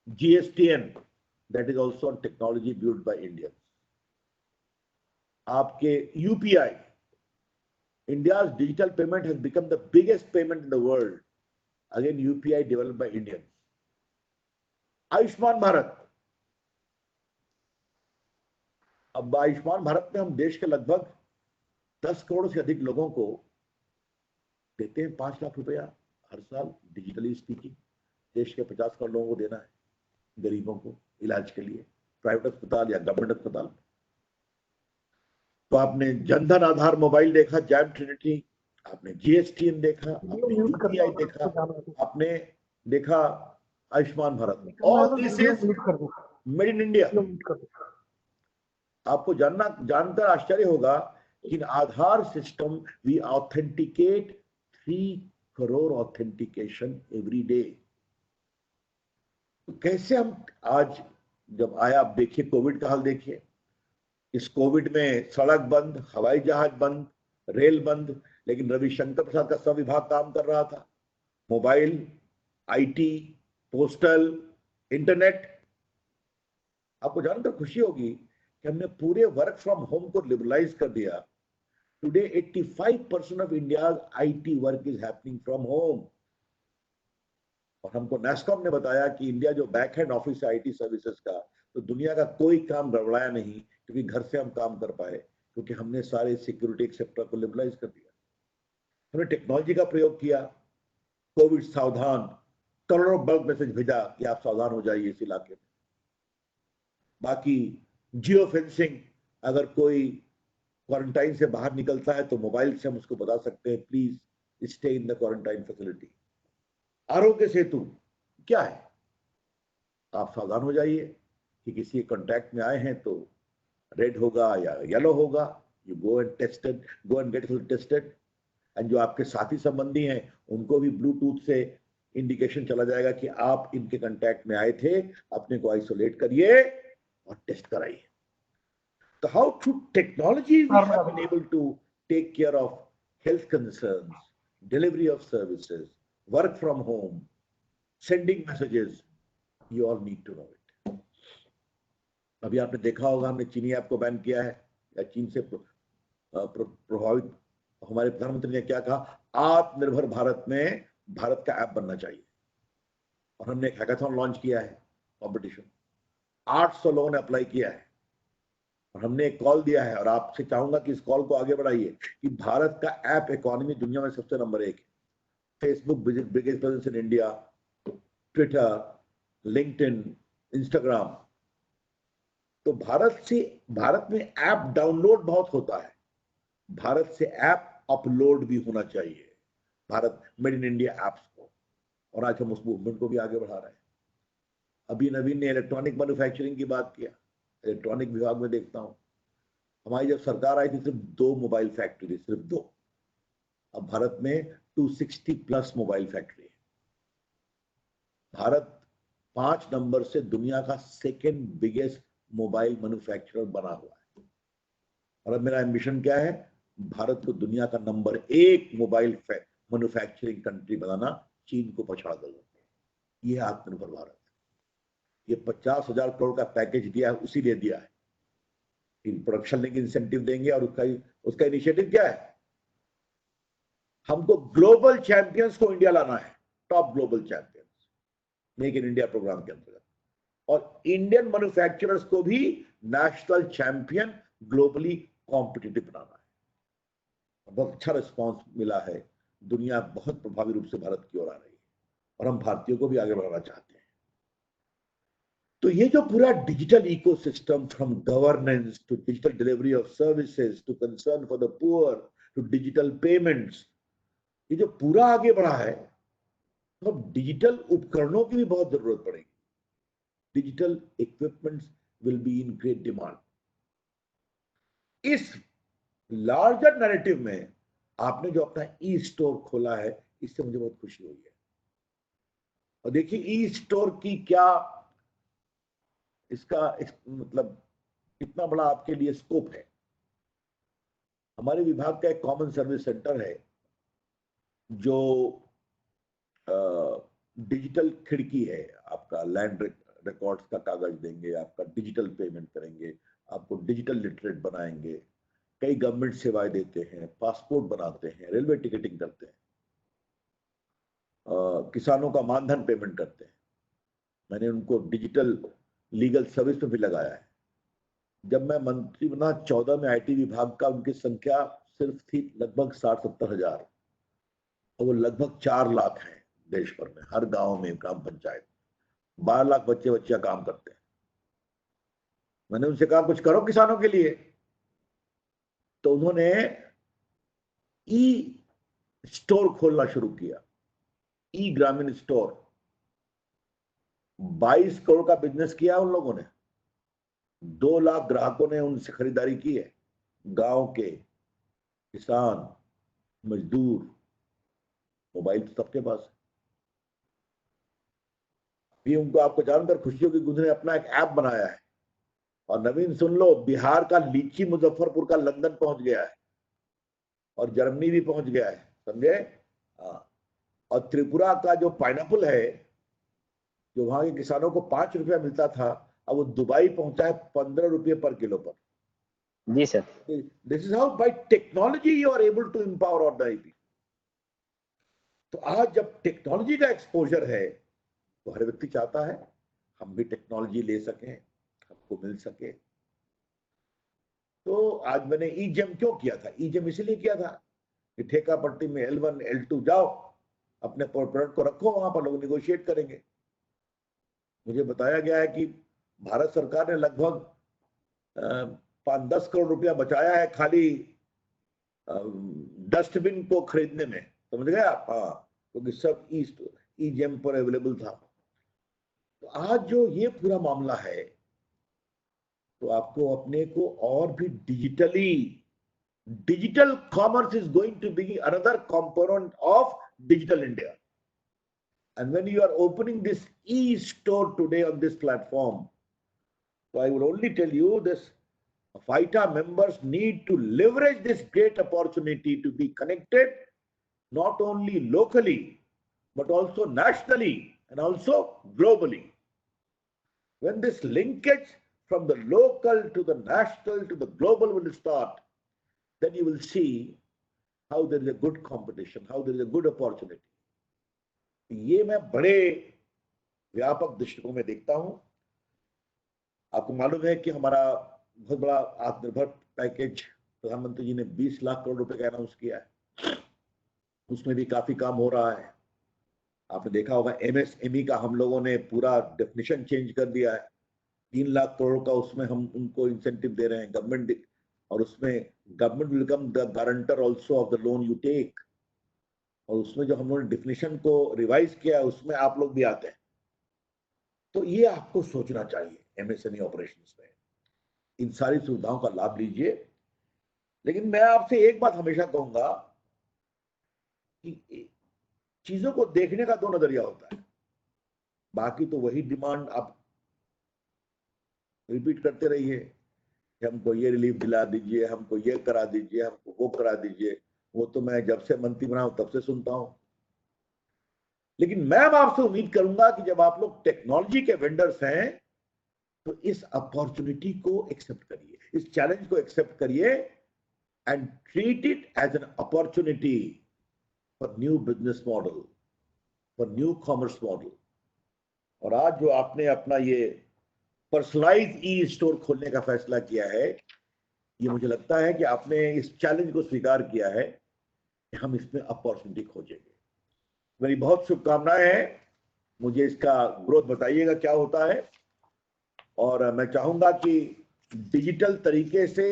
GSTN, that is also on technology built by Indians. आपके UPI, India's digital payment has become the biggest payment in the world. Again, UPI developed by Indians. Ayushman Bharat, अब आयुष्मान भारत में हम देश के लगभग 10 करोड़ से अधिक लोगों को देते हैं 5 लाख रुपया हर साल, डिजिटली स्पीकिंग। देश के 50 करोड़ लोगों को देना है गरीबों को इलाज के लिए, प्राइवेट अस्पताल या गवर्नमेंट अस्पताल। तो आपने जनधन आधार मोबाइल देखा, जैम ट्रिनिटी, आपने जीएसटीएन देखा, आपने यूपीआई देखा, आपने देखा Ayushman Bharat. All this is made in India. आपको जानकर आश्चर्य होगा कि in Aadhaar system we authenticate 3 crore authentication every day कैसे हम आज जब आया, आप देखिए कोविड का हाल देखिए। इस कोविड में सड़क बंद, हवाई जहाज बंद, रेल बंद, लेकिन रविशंकर प्रसाद का सब विभाग काम कर रहा था। Mobile, IT, postal, internet. आपको जानकर खुशी होगी कि हमने पूरे वर्क फ्रॉम होम को लिबरलाइज कर दिया। Today 85% of India's IT work is happening from home. और हमको नेस्कॉम ने बताया कि इंडिया जो बैक एंड ऑफिस है आईटी सर्विसेज का, तो दुनिया का कोई काम गड़बड़ाया नहीं, क्योंकि घर से हम काम कर पाए, क्योंकि हमने सारे सिक्योरिटी सेक्टर को लिबरलाइज कर दिया। हमने टेक्नोलॉजी का प्रयोग किया। कोविड सावधान, करोड़ों बल्क मैसेज भेजा कि आप सावधान हो जाइए इस इलाके में। बाकी जियो फेंसिंग, अगर कोई क्वारंटाइन से बाहर निकलता है तो मोबाइल से हम उसको बता सकते हैं please stay in the quarantine facility. Aarogya Setu क्या है, आप सावधान हो जाइए कि किसी कांटेक्ट में आए हैं तो रेड होगा या येलो होगा, you go and get tested. And जो आपके साथी संबंधी हैं उनको भी ब्लूटूथ से इंडिकेशन चला जाएगा कि आप इनके कांटेक्ट में आए थे, अपने को आइसोलेट करिए और टेस्ट कराइए। So how through technology we have been able to take care of health concerns, delivery of services, work from home, sending messages, you all need to know it. अभी आपने देखा होगा हमने चीनी ऐप को बैन किया है, या चीन से प्रभावित हमारे प्रधानमंत्री ने क्या कहा, आत्मनिर्भर भारत में भारत का ऐप बनना चाहिए। और हमने एक हैकाथॉन लॉन्च किया है, कॉम्पिटिशन, 800 लोगों ने अप्लाई किया है। और हमने एक कॉल दिया है, और आपसे चाहूंगा कि इस कॉल को आगे बढ़ाइए कि भारत का ऐप इकोनॉमी दुनिया में सबसे नंबर 1 है। Facebook biggest presence in India, Twitter, LinkedIn, Instagram. तो भारत में ऐप डाउनलोड बहुत होता है, भारत से ऐप अपलोड भी होना चाहिए, Bharat made in India apps को। और आज हम उस मूवमेंट को भी आगे बढ़ा रहे हैं। अभी नवीन ने इलेक्ट्रॉनिक मैन्युफैक्चरिंग की बात किया। इलेक्ट्रॉनिक विभाग में देखता हूं, हमारी जब सरकार आई थी सिर्फ 2 मोबाइल फैक्ट्री थी, सिर्फ 2। अब भारत में 260+ मोबाइल फैक्ट्री है। भारत 5 नंबर से दुनिया का 2nd बिगेस्ट मोबाइल मैन्युफैक्चरर बना हुआ है। और अब मेरा एम्बिशन क्या है, भारत को दुनिया का नंबर 1 मोबाइल मैन्युफैक्चरिंग कंट्री बनाना, चीन को पछाड़ देना। यह आत्मनिर्भर भारत। ये 50,000 करोड़ का पैकेज दिया है, उसी लिए दिया है। इन प्रोडक्शन लिंक इंसेंटिव देंगे, और उसका इनिशिएटिव क्या है, हमको ग्लोबल चैंपियंस को इंडिया लाना है, top global champions, make in India programme के अंतर्गत। और इंडियन मैन्युफैक्चरर्स को भी नेशनल चैंपियन, ग्लोबली कॉम्पिटिटिव बनाना है। बहुत अच्छा रिस्पॉन्स मिला है, दुनिया बहुत प्रभावी रूप से भारत की ओर आ रही है, और हम भारतीयों को भी आगे बढ़ाना चाहते हैं। तो ये जो पूरा digital ecosystem, from governance to digital delivery of services to concern for the poor to digital payments, ये जो पूरा आगे बढ़ा है, तो अब डिजिटल उपकरणों की भी बहुत जरूरत पड़ेगी। Digital equipments will be in great demand. इस लार्जर नैरेटिव में आपने जो अपना ई स्टोर खोला है, इससे मुझे बहुत खुशी हुई है। और देखिए ई स्टोर की क्या, इसका मतलब कितना बड़ा आपके लिए स्कोप है। हमारे विभाग का एक कॉमन सर्विस सेंटर है, जो डिजिटल खिड़की है। आपका लैंड रिकॉर्ड्स का कागज देंगे, आपका डिजिटल पेमेंट करेंगे, आपको डिजिटल लिटरेट बनाएंगे, कई गवर्नमेंट सेवाएं देते हैं, पासपोर्ट बनाते हैं, रेलवे टिकटिंग करते हैं, किसानों का मानधन पेमेंट करते हैं। मैंने उनको डिजिटल लीगल सर्विस में भी लगाया है। जब मैं मंत्री बना 14 में आईटी विभाग का उनकी संख्या सिर्फ थी लगभग 60-70 हजार, और वो लगभग 4 लाख हैं देश भर में, हर गांव में ग्राम पंचायत 12 लाख बच्चियां काम करते हैं। मैंने उनसे कहा कुछ करो किसानों के लिए, तो उन्होंने ई स्टोर खोलना शुरू किया, ई ग्रामीण स्टोर। 22 करोड़ का बिजनेस किया उन लोगों ने, 2 लाख ग्राहकों ने उनसे खरीदारी की है। गांव के किसान, मजदूर, मोबाइल तो सबके पास है। भी उनको आपको जानकर खुशी होगी, उन्होंने अपना एक ऐप बनाया है। और नवीन सुन लो, बिहार का लीची मुजफ्फरपुर का लंदन पहुंच गया है, और जर्मनी भी पहुंच गया है, समझे? और त्रिपुरा का जो पाइनएप्पल है, जो वहां के किसानों को 5 रुपया मिलता था, अब वो दुबई पहुंचा है 15 रुपये पर किलो पर। जी sir. This is how by technology you are able to empower ordinary people. तो आज जब टेक्नोलॉजी का एक्सपोजर है, तो हर व्यक्ति चाहता है हम भी टेक्नोलॉजी ले सकें, हमको मिल सके। तो आज मैंने ई जेम क्यों किया था? ई जेम इसलिए किया था कि ठेका पट्टी में L1 L2 जाओ, अपने प्रोडक्ट को रखो, वहां पर लोग निगोशिएट करेंगे। मुझे बताया गया है कि भारत सरकार ने लगभग 5-10 करोड़ रुपया बचाया है खाली डस्टबिन को खरीदने में, समझ गए आप? हाँ, क्योंकि सब ई जेम पर अवेलेबल था। तो आज जो ये पूरा मामला है, तो आपको अपने को और भी digital commerce is going to be another component of digital India. And when you are opening this e-store today on this platform, so I will only tell you this, FITA members need to leverage this great opportunity to be connected, not only locally, but also nationally and also globally. When this linkage from the local to the national to the global will start, then you will see how there is a good competition, how there is a good opportunity. ये मैं बड़े व्यापक दृष्टिकोण में देखता हूं। आपको मालूम है कि हमारा बहुत बड़ा आत्मनिर्भर पैकेज प्रधानमंत्री जी ने 20 लाख करोड़ रुपए का अनाउंस किया है, उसमें भी काफी काम हो रहा है। आपने देखा होगा MSME का हम लोगों ने पूरा डेफिनेशन चेंज कर दिया है। 3 लाख करोड़ का उसमें हम उनको इंसेंटिव दे रहे हैं गवर्नमेंट, और उसमें government will become the guarantor also of the loan you take. और उसमें जो हम लोगों ने डेफिनेशन को रिवाइज किया, उसमें आप लोग भी आते हैं। तो ये आपको सोचना चाहिए MSME ऑपरेशंस में, इन सारी सुविधाओं का लाभ लीजिए। लेकिन मैं आपसे एक बात हमेशा कहूंगा कि चीजों को देखने का 2 नजरिया होता है। बाकी तो वही डिमांड आप रिपीट करते रहिए कि हमको ये रिलीफ दिला दीजिए, हमको ये करा दीजिए, हमको वो करा दीजिए। वो तो मैं जब से मंत्री बना हूं तब से सुनता हूं। लेकिन मैं आपसे उम्मीद करूंगा कि जब आप लोग टेक्नोलॉजी के वेंडर्स हैं, तो इस अपॉर्चुनिटी को एक्सेप्ट करिए, इस चैलेंज को एक्सेप्ट करिए, and treat it as an opportunity for new business model, for new commerce model. और आज जो आपने अपना ये पर्सनलाइज ई स्टोर खोलने का फैसला किया है, ये मुझे लगता है कि आपने इस चैलेंज को स्वीकार किया है कि हम इसमें अपॉर्चुनिटी खोजेंगे। मेरी बहुत शुभकामनाएं हैं। मुझे इसका ग्रोथ बताइएगा क्या होता है, और मैं चाहूंगा कि डिजिटल तरीके से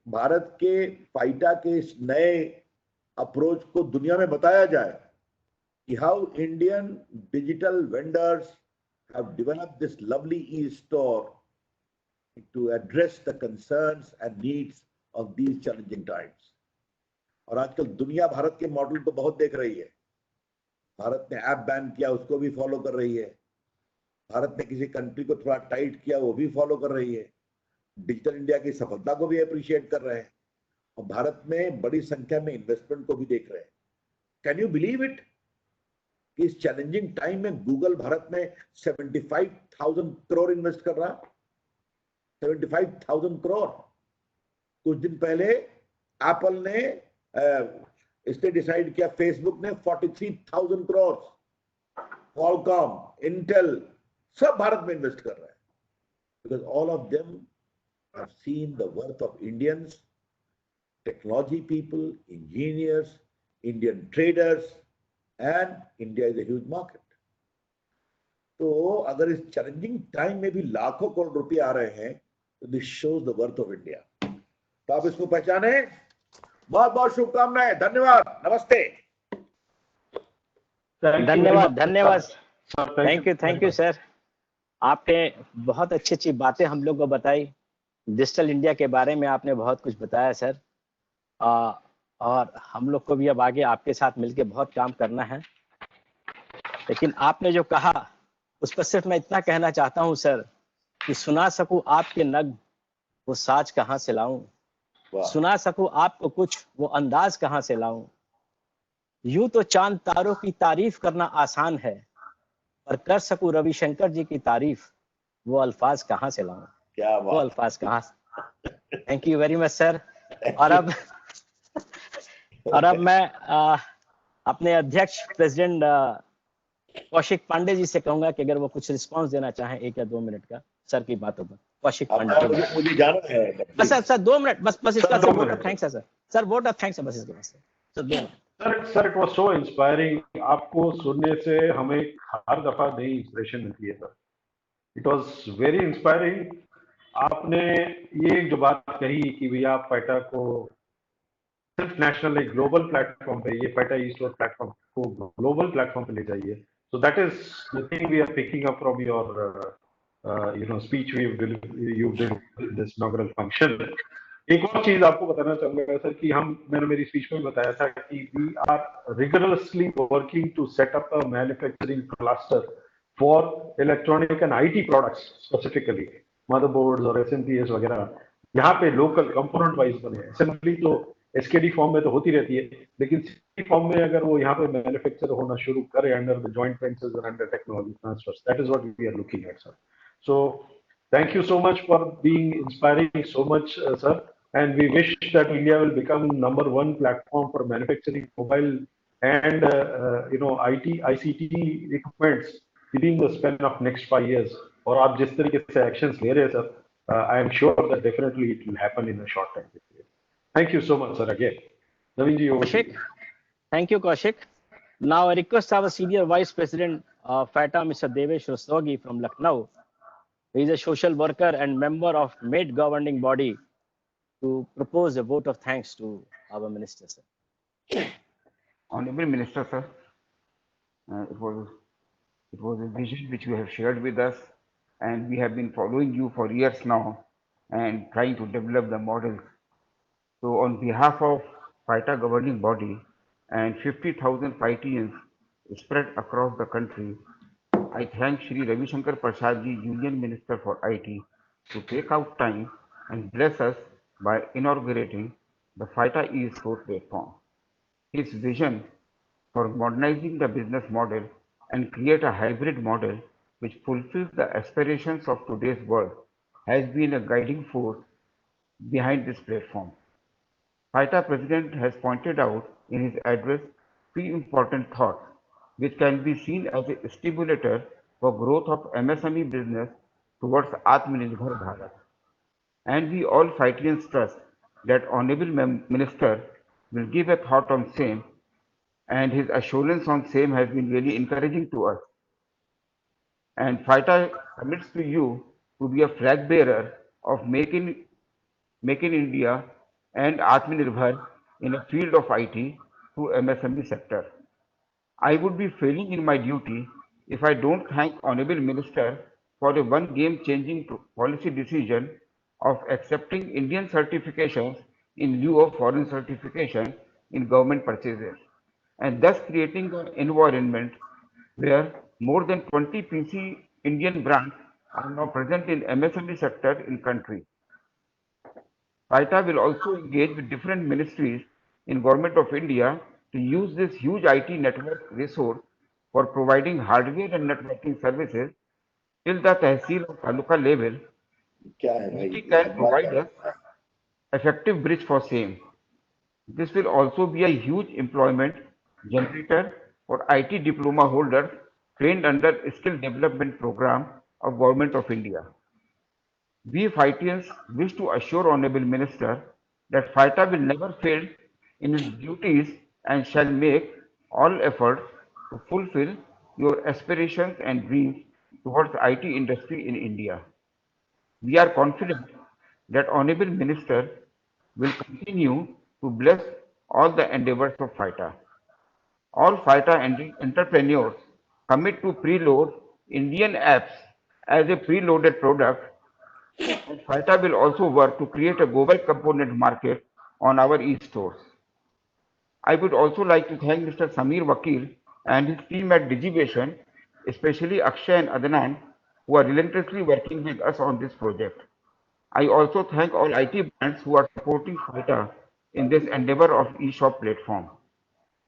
भारत के फाइटा के इस नए अप्रोच को दुनिया में बताया जाए कि how Indian digital vendors have developed this lovely e store to address the concerns and needs of these challenging times. और आजकल दुनिया भारत के मॉडल को बहुत देख रही है। भारत ने ऐप बैन किया, उसको भी फॉलो कर रही है। भारत ने किसी कंट्री को थोड़ा टाइट किया, वो भी फॉलो कर रही है। डिजिटल इंडिया की सफलता को भी अप्रिशिएट कर रहे हैं, और भारत में बड़ी संख्या में इन्वेस्टमेंट को भी देख रहे हैं। कैन यू बिलीव इट कि इस चैलेंजिंग टाइम में गूगल भारत में 75,000 करोड़ इन्वेस्ट कर रहा है। 75,000 करोड़। कुछ दिन पहले एप्पल ने इसने डिसाइड किया, फेसबुक ने 43,000 करोड़, क्वालकॉम, इंटेल सब भारत में इन्वेस्ट कर रहे हैं, because all of them have seen the worth of Indians technology people, engineers, Indian traders, and India is a huge market. तो अगर इस चैलेंजिंग टाइम में भी लाखों करोड़ रुपए आ रहे हैं तो this shows the worth of India. तो आप इसको पहचाने। बहुत बहुत शुभकामनाएं। धन्यवाद। नमस्ते। धन्यवाद धन्यवाद। Thank you sir. आपने बहुत अच्छी अच्छी बातें हम लोग को बताई। डिजिटल इंडिया के बारे में आपने बहुत कुछ बताया सर। और हम लोग को भी अब आगे आपके साथ मिलकर बहुत काम करना है। लेकिन आपने जो कहा उस पर सिर्फ मैं इतना कहना चाहता हूं सर कि सुना सकूं आपके नग वो साज कहां से लाऊं, सुना सकूं आपको कुछ वो अंदाज कहां से लाऊं। यूं तो चांद तारों की तारीफ करना आसान है, पर कर सकूं रविशंकर जी की तारीफ वो अल्फाज कहां से लाऊं। क्या बात। वो अल्फाज कहां से। Thank you very much sir. और अब मैं अपने अध्यक्ष प्रेसिडेंट कौशिक पांडे जी से कहूंगा कि अगर वो कुछ रिस्पांस देना चाहें 1 या 2 मिनट का सर की बातों पर। कौशिक पांडे मुझे जाना है बस सर 2 मिनट बस इसका सर वोट ऑफ थैंक्स है सर वोट ऑफ थैंक्स है बस इसके पास sir 2 minute. Sir it was so inspiring. आपको सुनने से हमें हर दफा नई इंस्पिरेशन मिलती है sir. It was very inspiring. आपने ये जो बात कही कि भैया आप फाइटा को सिर्फ नेशनल एक ग्लोबल प्लेटफॉर्म पे, ये फाइटा ईस्ट और प्लेटफॉर्म को ग्लोबल प्लेटफॉर्म पे ले जाइए। So that is the thing we are picking up from your speech you did this inaugural function. एक और चीज आपको बताना चाहूंगा सर कि मैंने मेरी स्पीच में बताया था कि we are rigorously working to set up a manufacturing cluster for electronic and IT products, specifically motherboards और एसएमपीएस वगैरह, यहाँ पे लोकल कंपोनेंट वाइज बने। असेंबली तो एसकेडी फॉर्म में तो होती रहती है, लेकिन सी फॉर्म में अगर वो यहाँ पे मैन्युफैक्चर होना शुरू करे अंडर द जॉइंट वेंचर्स और under technology transfers, that is what we are looking at sir. So thank you so much for being inspiring so much sir, and we wish that India will become #1 platform for manufacturing mobile and ICT equipments within the span of next 5 years. और आप जिस तरीके से actions ले रहे हैं sir, I am sure that definitely it will happen in a short time. Thank you so much sir again. Naveen ji, over to you. Thank you Kaushik. Now I request our senior vice president of FATA, Mr. Devesh Rastogi from Lucknow. He is a social worker and member of MADE governing body to propose a vote of thanks to our minister, sir. Honorable Minister, sir, it was a vision which you have shared with us, and we have been following you for years now and trying to develop the models. So on behalf of FITA governing body and 50,000 FITians spread across the country, I thank Shri Ravi Shankar Prasad ji, Union Minister for IT, to take out time and bless us by inaugurating the FITA e-store platform. His vision for modernizing the business model and create a hybrid model which fulfills the aspirations of today's world has been a guiding force behind this platform. FITA President has pointed out in his address 3 important thoughts which can be seen as a stimulator for growth of MSME business towards Atmanirbhar Bharat. And we all FITians trust that Honorable Minister will give a thought on same, and his assurance on same has been really encouraging to us. And FITA commits to you to be a flag bearer of Make in India and Atmanirbhar in a field of IT through MSME sector. I would be failing in my duty if I don't thank Honorable Minister for a one game-changing policy decision of accepting Indian certifications in lieu of foreign certification in government purchases, and thus creating an environment where more than 20 PC Indian brands are now present in MSME sector in country. FITA will also engage with different ministries in Government of India to use this huge IT network resource for providing hardware and networking services till the Tehsil or Taluka level. IT can provide us effective bridge for same. This will also be a huge employment generator for IT diploma holders trained under Skill Development Program of Government of India. We FITians wish to assure Honorable Minister that FITA will never fail in its duties and shall make all efforts to fulfill your aspirations and dreams towards the IT industry in India. We are confident that Honorable Minister will continue to bless all the endeavors of FITA. All FITA entrepreneurs commit to preload Indian apps as a preloaded product, and FITA will also work to create a global component market on our e-stores. I would also like to thank Mr. Samir Vakil and his team at Digivation, especially Akshay and Adnan, who are relentlessly working with us on this project. I also thank all IT brands who are supporting FITA in this endeavor of eShop platform.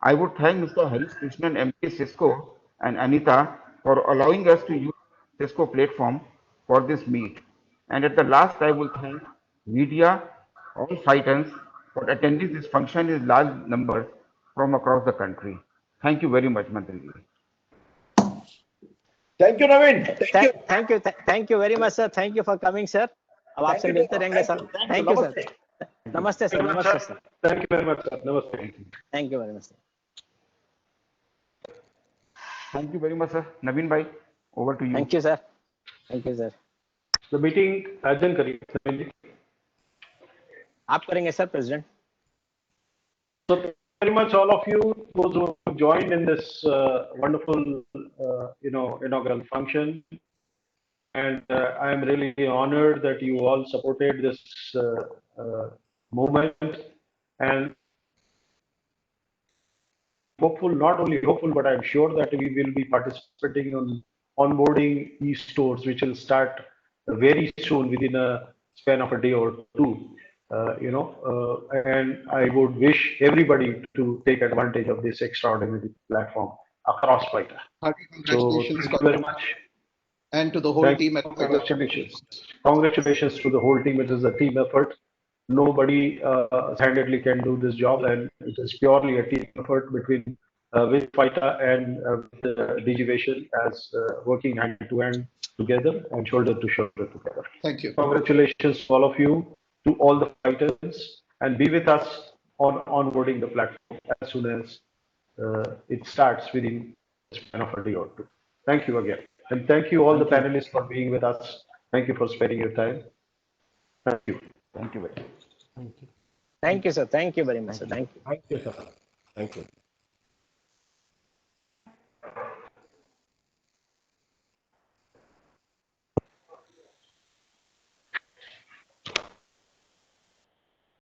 I would thank Mr. Harish Krishnan, MD Cisco, and Anita for allowing us to use Cisco platform for this meet. And at the last, I will thank media, all FITANs for attending this function in large numbers from across the country. Thank you very much, Mantri. Thank you, Naveen. Thank you very much, sir. Thank you for coming, sir. अब आपसे मिलते रहेंगे sir. Thank you, sir. Namaste, sir. Namaste, sir. Thank you very much, sir. Namaste. Thank you very much, sir. Thank you very much, sir. Naveen bhai, over to you. Thank you, sir. Thank you, sir. The meeting adjourn करिए, Naveen ji. आप करेंगे sir, President. So very much all of you, those who have joined in this wonderful, inaugural function. And I am really honored that you all supported this movement, and hopeful, not only hopeful, but I'm sure that we will be participating on onboarding e-stores, which will start very soon, within a span of a day or two. And I would wish everybody to take advantage of this extraordinary platform across FITA. So thank you very much. And to the whole team at FITA. Congratulations. Congratulations to the whole team. It is a team effort. Nobody handedly can do this job, and it is purely a team effort between with FITA and Digivation as working hand to hand together and shoulder to shoulder together. Thank you. Congratulations to all of you, to all the fighters, and be with us on onboarding the platform as soon as it starts within a span of a day or two. Thank you again. And thank you all the panelists for being with us. Thank you for sparing your time. Thank you. Thank you very much. Thank you, sir. Thank you very much, sir. Thank you. Thank you, sir. Thank you.